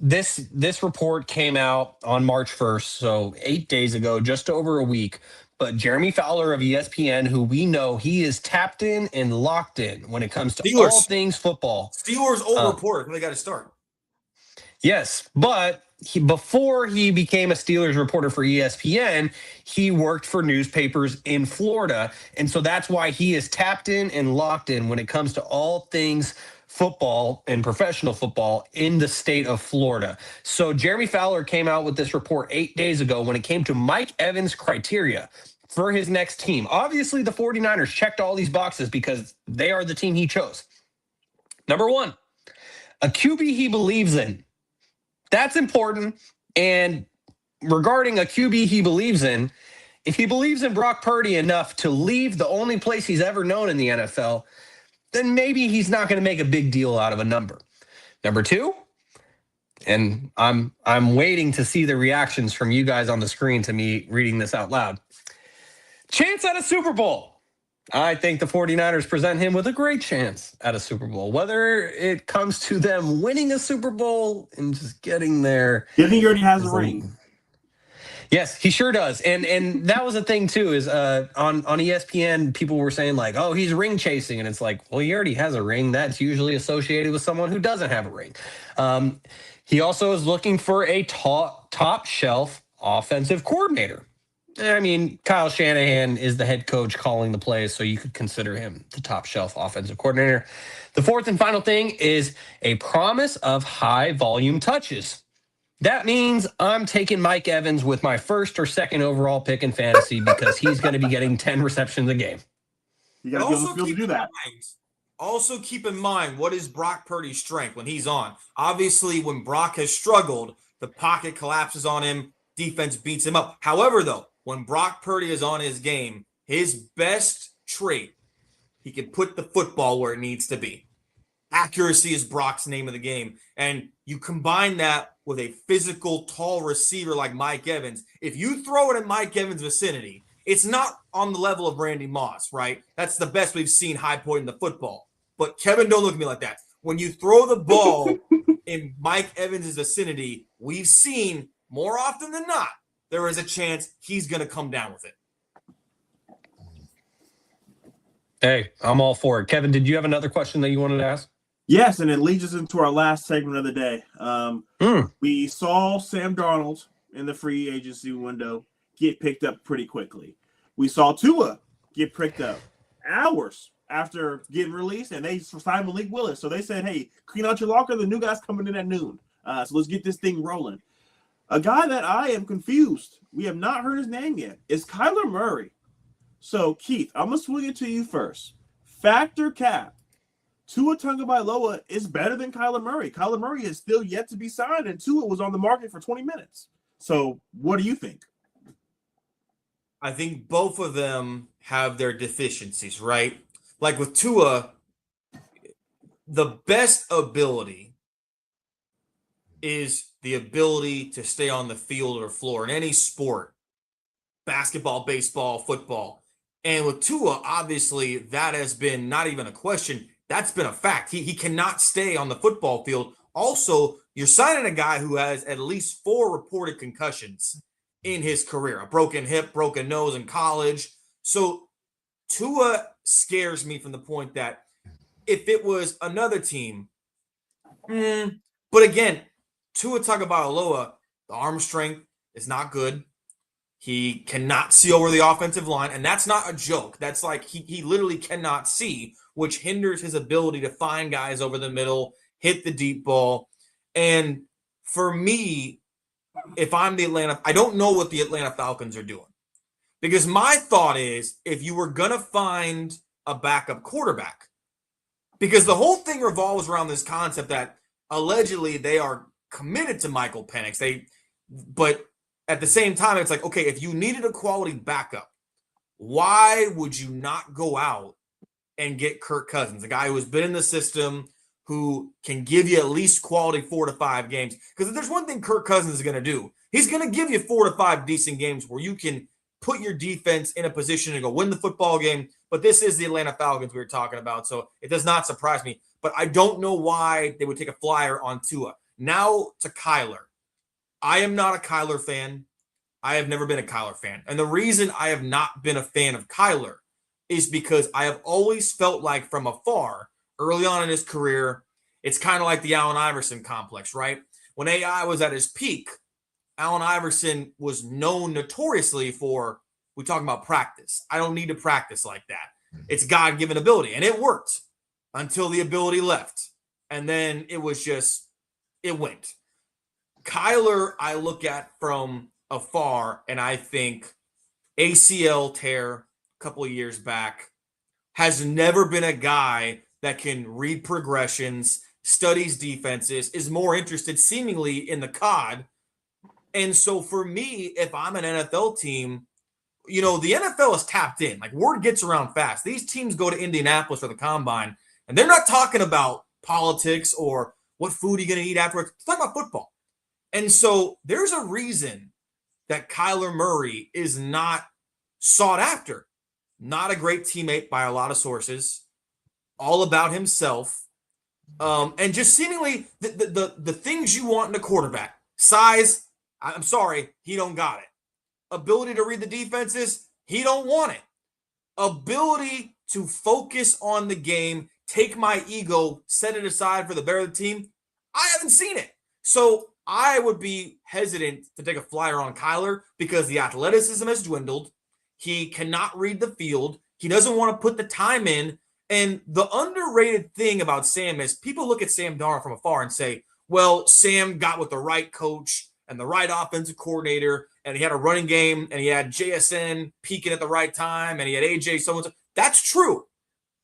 this report came out on March 1st, so 8 days ago, just over a week. But Jeremy Fowler of ESPN, who we know he is tapped in and locked in when it comes to all things football. Steelers old reporter, they got to start. Yes, but before he became a Steelers reporter for ESPN, he worked for newspapers in Florida. And so that's why he is tapped in and locked in when it comes to all things football and professional football in the state of Florida. So Jeremy Fowler came out with this report 8 days ago when it came to Mike Evans' criteria for his next team. Obviously, the 49ers checked all these boxes because they are the team he chose. Number 1, a QB he believes in. That's important. And regarding a QB he believes in, if he believes in Brock Purdy enough to leave the only place he's ever known in the NFL, then maybe he's not going to make a big deal out of a number. Number 2, and I'm waiting to see the reactions from you guys on the screen to me reading this out loud. Chance at a Super Bowl. I think the 49ers present him with a great chance at a Super Bowl. Whether it comes to them winning a Super Bowl and just getting there. Do you think he already has a ring? Yes, he sure does. And that was the thing too, is on ESPN, people were saying like, oh, he's ring chasing. And it's like, well, he already has a ring. That's usually associated with someone who doesn't have a ring. He also is looking for a top shelf offensive coordinator. I mean, Kyle Shanahan is the head coach calling the plays, so you could consider him the top shelf offensive coordinator. The fourth and final thing is a promise of high volume touches. That means I'm taking Mike Evans with my first or second overall pick in fantasy because he's going to be getting 10 receptions a game. You got to be on the field to do that. Also keep in mind, what is Brock Purdy's strength when he's on? Obviously, when Brock has struggled, the pocket collapses on him, defense beats him up. However, though, when Brock Purdy is on his game, his best trait, he can put the football where it needs to be. Accuracy is Brock's name of the game. And you combine that with a physical, tall receiver like Mike Evans. If you throw it in Mike Evans' vicinity, it's not on the level of Randy Moss, right? That's the best we've seen high point in the football. But Kevin, don't look at me like that. When you throw the ball in Mike Evans' vicinity, we've seen more often than not, there is a chance he's going to come down with it. Hey, I'm all for it. Kevin, did you have another question that you wanted to ask? Yes, and it leads us into our last segment of the day. We saw Sam Darnold in the free agency window get picked up pretty quickly. We saw Tua get picked up hours after getting released, and they signed Malik Willis. So they said, hey, clean out your locker. The new guy's coming in at noon. So let's get this thing rolling. A guy that I am confused, we have not heard his name yet, is Kyler Murray. So, Keith, I'm going to swing it to you first. Factor cap. Tua Tagovailoa is better than Kyler Murray. Kyler Murray is still yet to be signed, and Tua was on the market for 20 minutes. So, what do you think? I think both of them have their deficiencies, right? Like with Tua, the best ability is the ability to stay on the field or floor in any sport, basketball, baseball, football. And with Tua, obviously, that has been not even a question. That's been a fact. He cannot stay on the football field. Also, you're signing a guy who has at least 4 reported concussions in his career, a broken hip, broken nose in college. So Tua scares me from the point that if it was another team, but again, Tua Tagovailoa, the arm strength is not good. He cannot see over the offensive line, and that's not a joke. That's like he literally cannot see, which hinders his ability to find guys over the middle, hit the deep ball. And for me, if I'm the Atlanta, I don't know what the Atlanta Falcons are doing. Because my thought is, if you were going to find a backup quarterback, because the whole thing revolves around this concept that allegedly they are committed to Michael Penix. But at the same time, it's like, okay, if you needed a quality backup, why would you not go out and get Kirk Cousins, a guy who has been in the system, who can give you at least quality 4 to 5 games? Because if there's one thing Kirk Cousins is going to do, he's going to give you 4 to 5 decent games where you can put your defense in a position to go win the football game. But this is the Atlanta Falcons we were talking about, so it does not surprise me. But I don't know why they would take a flyer on Tua. Now to Kyler. I am not a Kyler fan. I have never been a Kyler fan. And the reason I have not been a fan of Kyler is because I have always felt like from afar, early on in his career, it's kind of like the Allen Iverson complex, right? When AI was at his peak, Allen Iverson was known notoriously for, we talk about practice. I don't need to practice like that. It's God-given ability. And it worked until the ability left. And then it was just, it went. Kyler, I look at from afar, and I think ACL tear a couple of years back, has never been a guy that can read progressions, studies defenses, is more interested seemingly in the COD. And so for me, if I'm an NFL team, you know, the NFL is tapped in. Like, word gets around fast. These teams go to Indianapolis for the combine, and they're not talking about politics or what food are you going to eat afterwards. It's talking about football. And so there's a reason that Kyler Murray is not sought after. Not a great teammate by a lot of sources, all about himself, and just seemingly the things you want in a quarterback. Size, I'm sorry, he don't got it. Ability to read the defenses, he don't want it. Ability to focus on the game, take my ego, set it aside for the better of the team, I haven't seen it. So I would be hesitant to take a flyer on Kyler because the athleticism has dwindled. He cannot read the field. He doesn't want to put the time in. And the underrated thing about Sam is people look at Sam Darnold from afar and say, well, Sam got with the right coach and the right offensive coordinator, and he had a running game, and he had JSN peaking at the right time, and he had AJ so-and-so. That's true.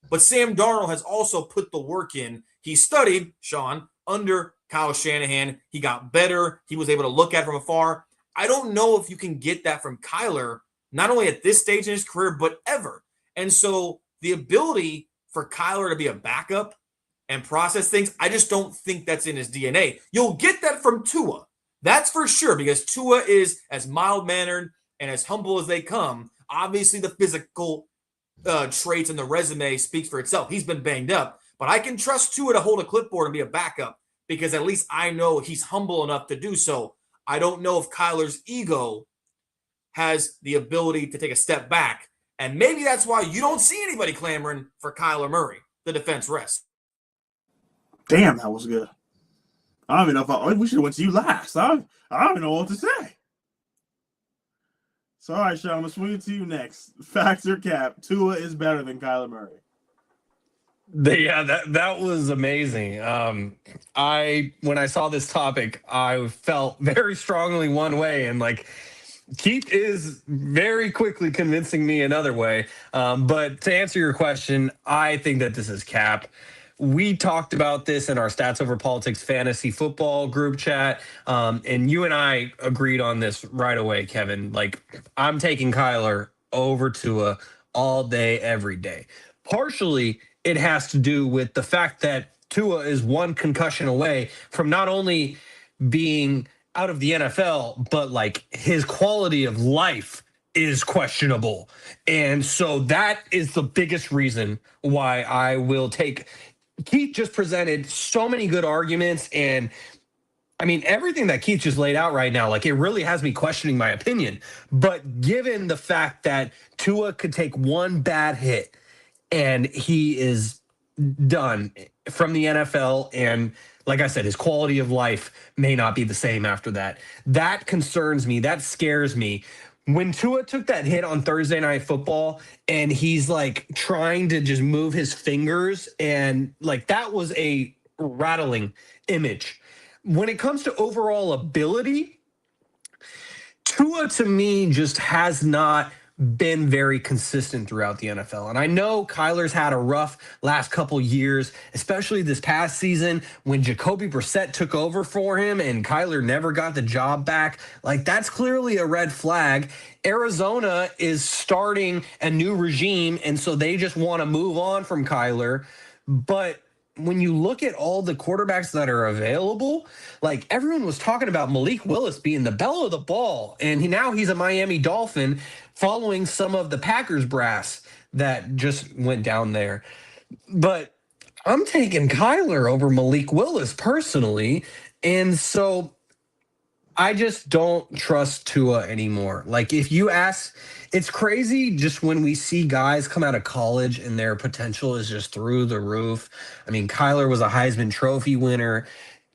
But Sam Darnold has also put the work in. He studied, Sean, under Kyle Shanahan. He got better. He was able to look at it from afar. I don't know if you can get that from Kyler, not only at this stage in his career, but ever. And so the ability for Kyler to be a backup and process things, I just don't think that's in his DNA. You'll get that from Tua. That's for sure, because Tua is as mild-mannered and as humble as they come. Obviously, the physical traits and the resume speaks for itself. He's been banged up, but I can trust Tua to hold a clipboard and be a backup because at least I know he's humble enough to do so. I don't know if Kyler's ego has the ability to take a step back, and maybe that's why you don't see anybody clamoring for Kyler Murray, the defense rest. Damn, that was good. I don't even know if we should have went to you last. I don't even know what to say. So, all right, Sean, I'm going to swing it to you next. Fact or cap, Tua is better than Kyler Murray. Yeah, that was amazing. When I saw this topic, I felt very strongly one way, and like Keith is very quickly convincing me another way. But to answer your question, I think that this is cap. We talked about this in our Stats Over Politics fantasy football group chat, and you and I agreed on this right away, Kevin. Like, I'm taking Kyler over Tua all day, every day. Partially, it has to do with the fact that Tua is one concussion away from not only being out of the NFL, but like his quality of life is questionable. And so that is the biggest reason why I will take. Keith just presented so many good arguments, and I mean, everything that Keith just laid out right now, like, it really has me questioning my opinion. But given the fact that Tua could take one bad hit and he is done from the NFL, and like I said, his quality of life may not be the same after that. That concerns me. That scares me. When Tua took that hit on Thursday Night Football and he's like trying to just move his fingers, and like that was a rattling image. When it comes to overall ability, Tua to me just has not been very consistent throughout the NFL. And I know Kyler's had a rough last couple years, especially this past season when Jacoby Brissett took over for him and Kyler never got the job back. Like, that's clearly a red flag. Arizona is starting a new regime, and so they just want to move on from Kyler. But when you look at all the quarterbacks that are available, like, everyone was talking about Malik Willis being the belle of the ball, and now he's a Miami Dolphin following some of the Packers brass that just went down there. But I'm taking Kyler over Malik Willis personally, and so I just don't trust Tua anymore. Like, if you ask, it's crazy just when we see guys come out of college and their potential is just through the roof. I mean, Kyler was a Heisman Trophy winner.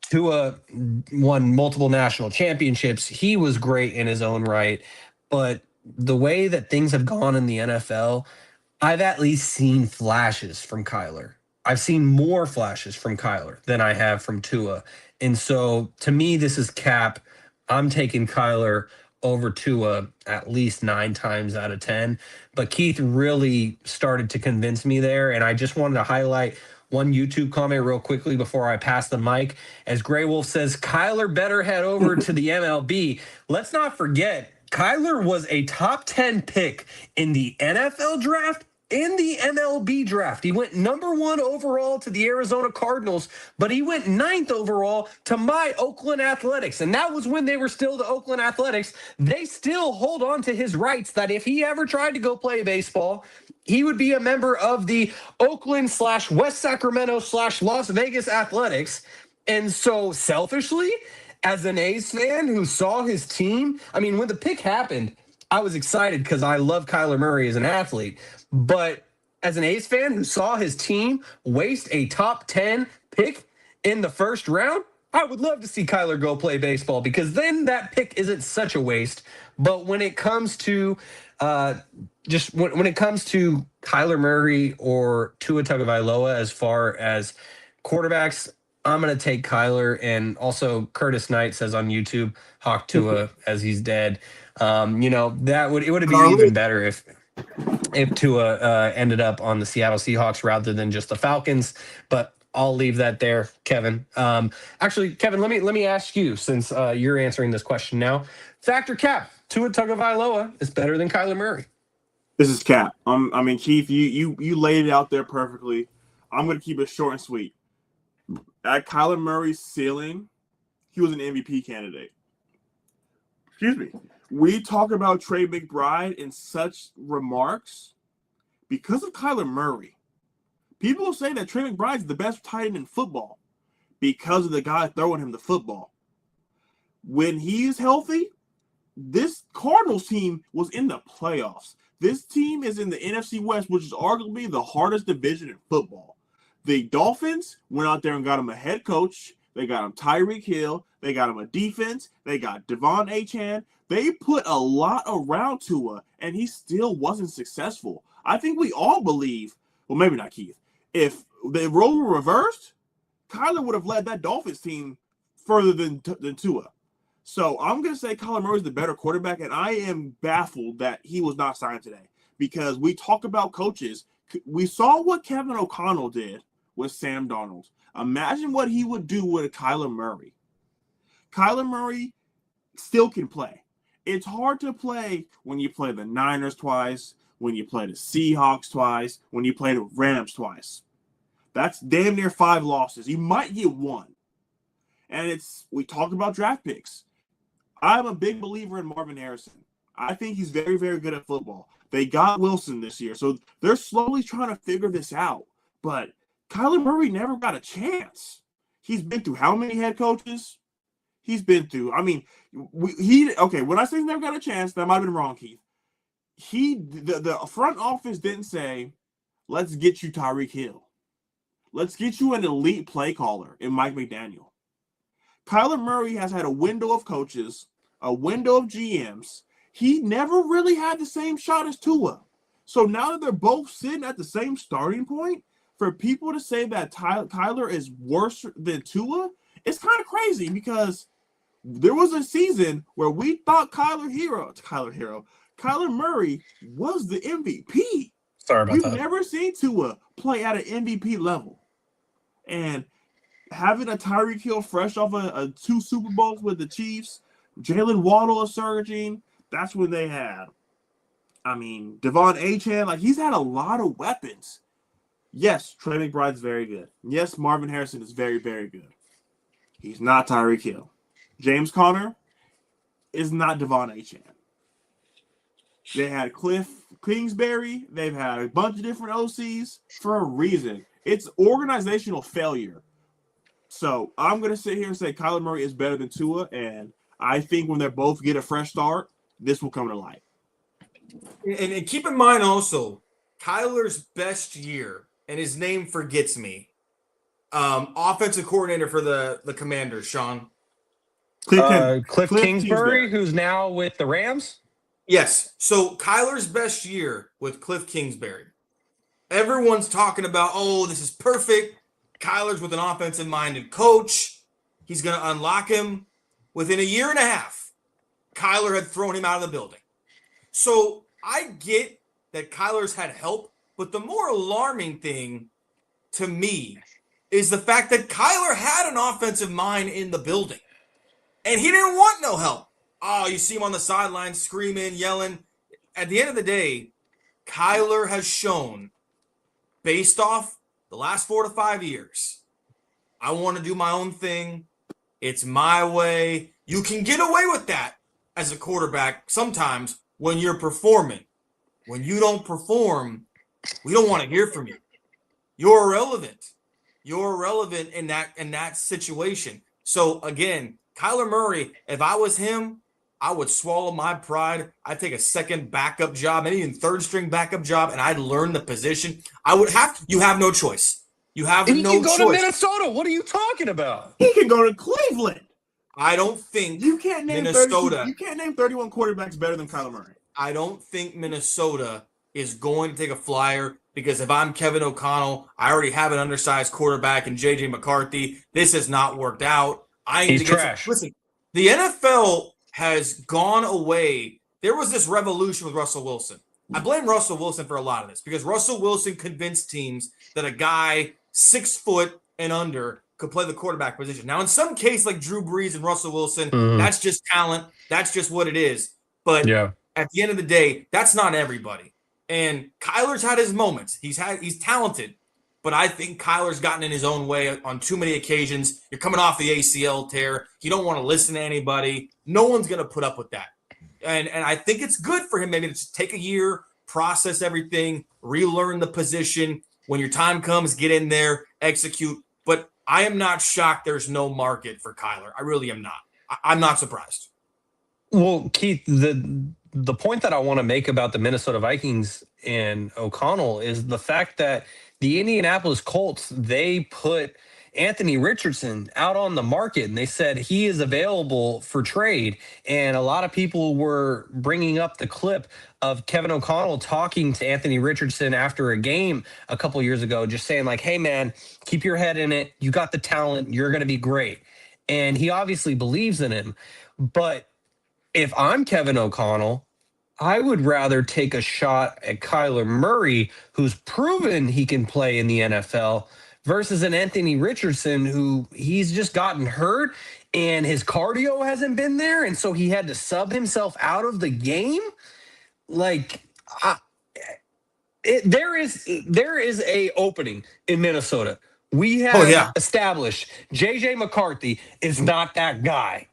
Tua won multiple national championships. He was great in his own right. But the way that things have gone in the NFL, I've at least seen flashes from Kyler. I've seen more flashes from Kyler than I have from Tua. And so to me, this is cap. I'm taking Kyler over Tua at least 9 times out of 10. But Keith really started to convince me there. And I just wanted to highlight one YouTube comment real quickly before I pass the mic. As Grey Wolf says, Kyler better head over to the MLB. Let's not forget, Kyler was a top 10 pick in the NFL draft in the MLB draft. He went number 1 overall to the Arizona Cardinals, but he went 9th overall to my Oakland Athletics. And that was when they were still the Oakland Athletics. They still hold on to his rights that if he ever tried to go play baseball, he would be a member of the Oakland/West Sacramento/Las Vegas Athletics. And so selfishly, as an A's fan who saw his team, I mean, when the pick happened, I was excited because I love Kyler Murray as an athlete. But as an A's fan who saw his team waste a top 10 pick in the first round, I would love to see Kyler go play baseball because then that pick isn't such a waste. But when it comes to when it comes to Kyler Murray or Tua Tagovailoa as far as quarterbacks, I'm going to take Kyler. And also Curtis Knight says on YouTube, Hawk Tua as he's dead. It would have been even better if Tua ended up on the Seattle Seahawks rather than just the Falcons. But I'll leave that there, Kevin. Actually, Kevin, let me ask you, since you're answering this question now. Factor cap, Tua Tagovailoa is better than Kyler Murray. This is cap. Keith, you laid it out there perfectly. I'm going to keep it short and sweet. At Kyler Murray's ceiling, he was an MVP candidate. Excuse me. We talk about Trey McBride in such remarks because of Kyler Murray. People will say that Trey McBride's the best tight end in football because of the guy throwing him the football. When he's healthy, this Cardinals team was in the playoffs. This team is in the NFC West, which is arguably the hardest division in football. The Dolphins went out there and got him a head coach. They got him Tyreek Hill. They got him a defense. They got Devon Achane. They put a lot around Tua, and he still wasn't successful. I think we all believe, well, maybe not Keith, if the role were reversed, Kyler would have led that Dolphins team further than Tua. So I'm going to say Kyler Murray is the better quarterback, and I am baffled that he was not signed today because we talk about coaches. We saw what Kevin O'Connell did with Sam Darnold. Imagine what he would do with Kyler Murray. Kyler Murray still can play. It's hard to play when you play the Niners twice, when you play the Seahawks twice, when you play the Rams twice. That's damn near 5 losses. You might get 1. And we talk about draft picks. I'm a big believer in Marvin Harrison. I think he's very, very good at football. They got Wilson this year, so they're slowly trying to figure this out. But Kyler Murray never got a chance. He's been through how many head coaches? He's been through. I mean, when I say he never got a chance, that might have been wrong, Keith. The front office didn't say, let's get you Tyreek Hill. Let's get you an elite play caller in Mike McDaniel. Kyler Murray has had a window of coaches, a window of GMs. He never really had the same shot as Tua. So now that they're both sitting at the same starting point, for people to say that Kyler is worse than Tua, it's kind of crazy because there was a season where we thought Kyler Murray was the MVP. Sorry about that. We've never seen Tua play at an MVP level. And having a Tyreek Hill fresh off a 2 Super Bowls with the Chiefs, Jalen Waddle is surging. That's when they had, Devon Achane. He's had a lot of weapons. Yes, Trey McBride's very good. Yes, Marvin Harrison is very, very good. He's not Tyreek Hill. James Conner is not Devon Achane. They had Cliff Kingsbury. They've had a bunch of different OCs for a reason. It's organizational failure. So I'm going to sit here and say Kyler Murray is better than Tua, and I think when they both get a fresh start, this will come to light. And keep in mind also, Kyler's best year, and his name forgets me, offensive coordinator for the Commanders, Sean. Cliff Kingsbury, who's now with the Rams? Yes. So Kyler's best year with Cliff Kingsbury. Everyone's talking about, this is perfect. Kyler's with an offensive-minded coach. He's going to unlock him. Within a year and a half, Kyler had thrown him out of the building. So I get that Kyler's had help, but the more alarming thing to me is the fact that Kyler had an offensive mind in the building, and he didn't want no help. You see him on the sideline screaming, yelling. At the end of the day, Kyler has shown, based off the last 4 to 5 years, I want to do my own thing. It's my way. You can get away with that as a quarterback sometimes when you're performing. When you don't perform, we don't want to hear from you. You're irrelevant. You're irrelevant in that situation. So again, Kyler Murray, if I was him, I would swallow my pride. I'd take a second backup job, maybe even third string backup job, and I'd learn the position. You have no choice. You have He no can go choice. to Minnesota. What are you talking about? He can go to Cleveland. I don't think You can't name Minnesota. You can't name 31 quarterbacks better than Kyler Murray. I don't think Minnesota is going to take a flyer because if I'm Kevin O'Connell, I already have an undersized quarterback in J.J. McCarthy. This has not worked out. He's trash. Listen, the NFL has gone away. There was this revolution with Russell Wilson. I blame Russell Wilson for a lot of this because Russell Wilson convinced teams that a guy 6 foot and under could play the quarterback position. Now, in some case, like Drew Brees and Russell Wilson, that's just talent. That's just what it is. But at the end of the day, that's not everybody. And Kyler's had his moments. He's talented. But I think Kyler's gotten in his own way on too many occasions. You're coming off the ACL tear. You don't want to listen to anybody. No one's going to put up with that. And I think it's good for him maybe to just take a year, process everything, relearn the position. When your time comes, get in there, execute. But I am not shocked there's no market for Kyler. I really am not. I'm not surprised. Well, Keith, the point that I want to make about the Minnesota Vikings and O'Connell is the fact that the Indianapolis Colts, they put Anthony Richardson out on the market and they said he is available for trade. And a lot of people were bringing up the clip of Kevin O'Connell talking to Anthony Richardson after a game a couple years ago, just saying like, hey, man, keep your head in it. You got the talent. You're going to be great. And he obviously believes in him. But if I'm Kevin O'Connell, I would rather take a shot at Kyler Murray, who's proven he can play in the NFL, versus an Anthony Richardson who he's just gotten hurt and his cardio hasn't been there. And so he had to sub himself out of the game. Like, there is a opening in Minnesota. We have established J.J. McCarthy is not that guy.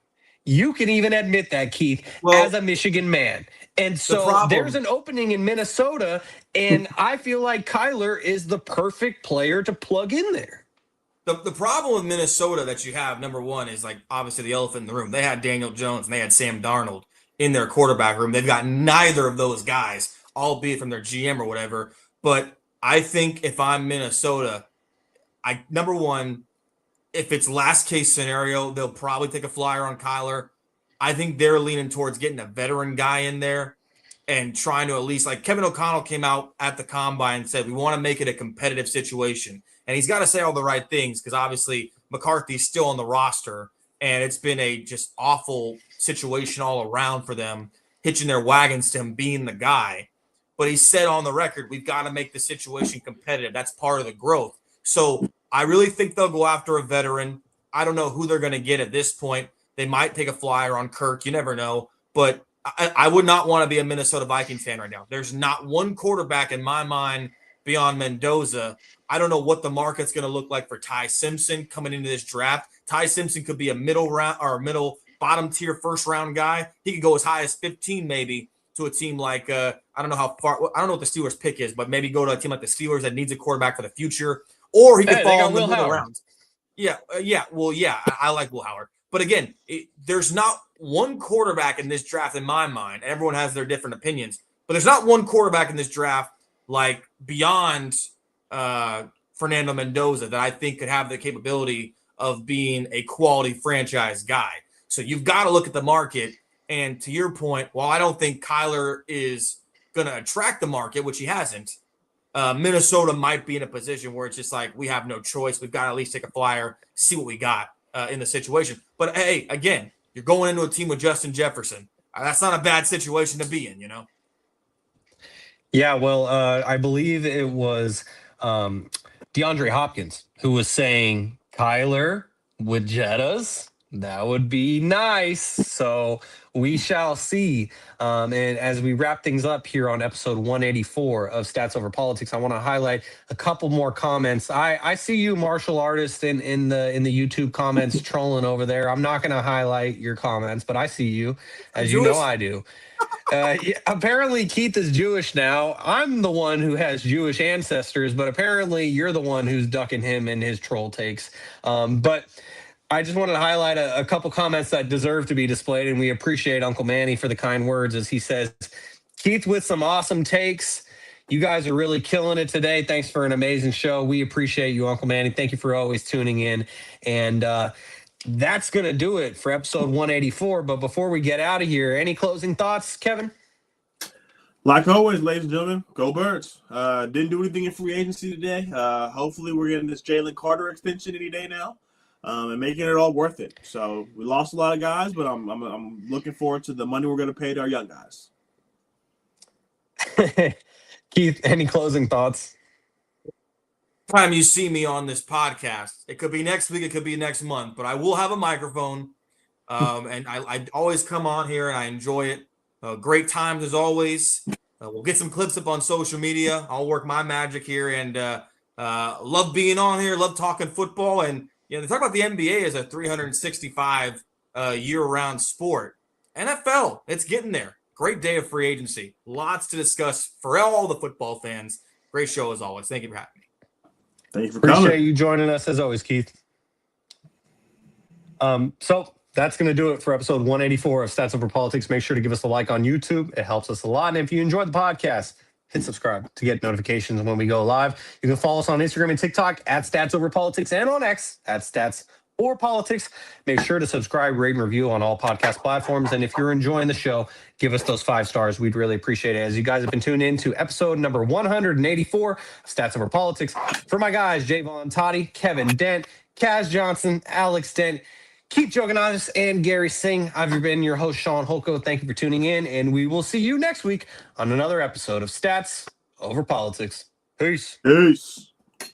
You can even admit that, Keith, as a Michigan man. And so there's an opening in Minnesota, and I feel like Kyler is the perfect player to plug in there. The problem with Minnesota that you have, number one, is like obviously the elephant in the room. They had Daniel Jones and they had Sam Darnold in their quarterback room. They've got neither of those guys, albeit from their GM or whatever. But I think if I'm Minnesota, number one, if it's last case scenario, they'll probably take a flyer on Kyler. I think they're leaning towards getting a veteran guy in there and trying to at least, like Kevin O'Connell came out at the combine and said, we want to make it a competitive situation. And he's got to say all the right things because obviously McCarthy's still on the roster and it's been a just awful situation all around for them, hitching their wagons to him being the guy. But he said on the record, we've got to make the situation competitive. That's part of the growth. So I really think they'll go after a veteran. I don't know who they're going to get at this point. They might take a flyer on Kirk. You never know. But I would not want to be a Minnesota Vikings fan right now. There's not one quarterback in my mind beyond Mendoza. I don't know what the market's going to look like for Ty Simpson coming into this draft. Ty Simpson could be a middle bottom tier first round guy. He could go as high as 15 maybe to a team like I don't know how far. I don't know what the Steelers pick is, but maybe go to a team like the Steelers that needs a quarterback for the future. Or he could fall in the middle rounds. Yeah. I like Will Howard. But again, there's not one quarterback in this draft in my mind. Everyone has their different opinions. But there's not one quarterback in this draft like beyond Fernando Mendoza that I think could have the capability of being a quality franchise guy. So you've got to look at the market. And to your point, while I don't think Kyler is going to attract the market, which he hasn't, Minnesota might be in a position where it's just like, we have no choice. We've got to at least take a flyer, see what we got in the situation. But hey, again, you're going into a team with Justin Jefferson. That's not a bad situation to be in, you know? Yeah, well, I believe it was DeAndre Hopkins who was saying Kyler with Jettas That would be nice. So we shall see. And as we wrap things up here on episode 184 of Stats Over Politics, I want to highlight a couple more comments. I see you, martial artist, in the YouTube comments trolling over there. I'm not going to highlight your comments, but I see you, as you know Jewish? I do. Yeah, apparently Keith is Jewish now. I'm the one who has Jewish ancestors, but apparently you're the one who's ducking him in his troll takes. But I just wanted to highlight a couple comments that deserve to be displayed, and we appreciate Uncle Manny for the kind words as he says, Keith with some awesome takes. You guys are really killing it today. Thanks for an amazing show. We appreciate you, Uncle Manny. Thank you for always tuning in. And that's going to do it for episode 184. But before we get out of here, any closing thoughts, Kevin? Like always, ladies and gentlemen, go Birds. Didn't do anything in free agency today. Hopefully we're getting this Jalen Carter extension any day now. And making it all worth it. So we lost a lot of guys, but I'm looking forward to the money we're going to pay to our young guys. Keith, any closing thoughts? Time you see me on this podcast, it could be next week, it could be next month, but I will have a microphone, and I always come on here and I enjoy it. Great times as always. We'll get some clips up on social media. I'll work my magic here, and love being on here. Love talking football. And they talk about the NBA as a 365 year-round sport. NFL, it's getting there. Great day of free agency. Lots to discuss for all the football fans. Great show as always. Thank you for having me. Thank you for Appreciate coming. you joining us as always, Keith. So that's going to do it for episode 184 of Stats Over Politics. Make sure to give us a like on YouTube. It helps us a lot. And if you enjoyed the podcast, hit subscribe to get notifications when we go live. You can follow us on Instagram and TikTok at Stats Over Politics and on X at Stats or Politics. Make sure to subscribe, rate, and review on all podcast platforms. And if you're enjoying the show, give us those 5 stars. We'd really appreciate it. As you guys have been tuned in to episode number 184 of Stats Over Politics. For my guys, Javon Toddy, Kevin Dent, Kaz Johnson, Alex Dent, Keith Joganakis, and Gary Singh, I've been your host, Sean Holko. Thank you for tuning in, and we will see you next week on another episode of Stats Over Politics. Peace. Peace.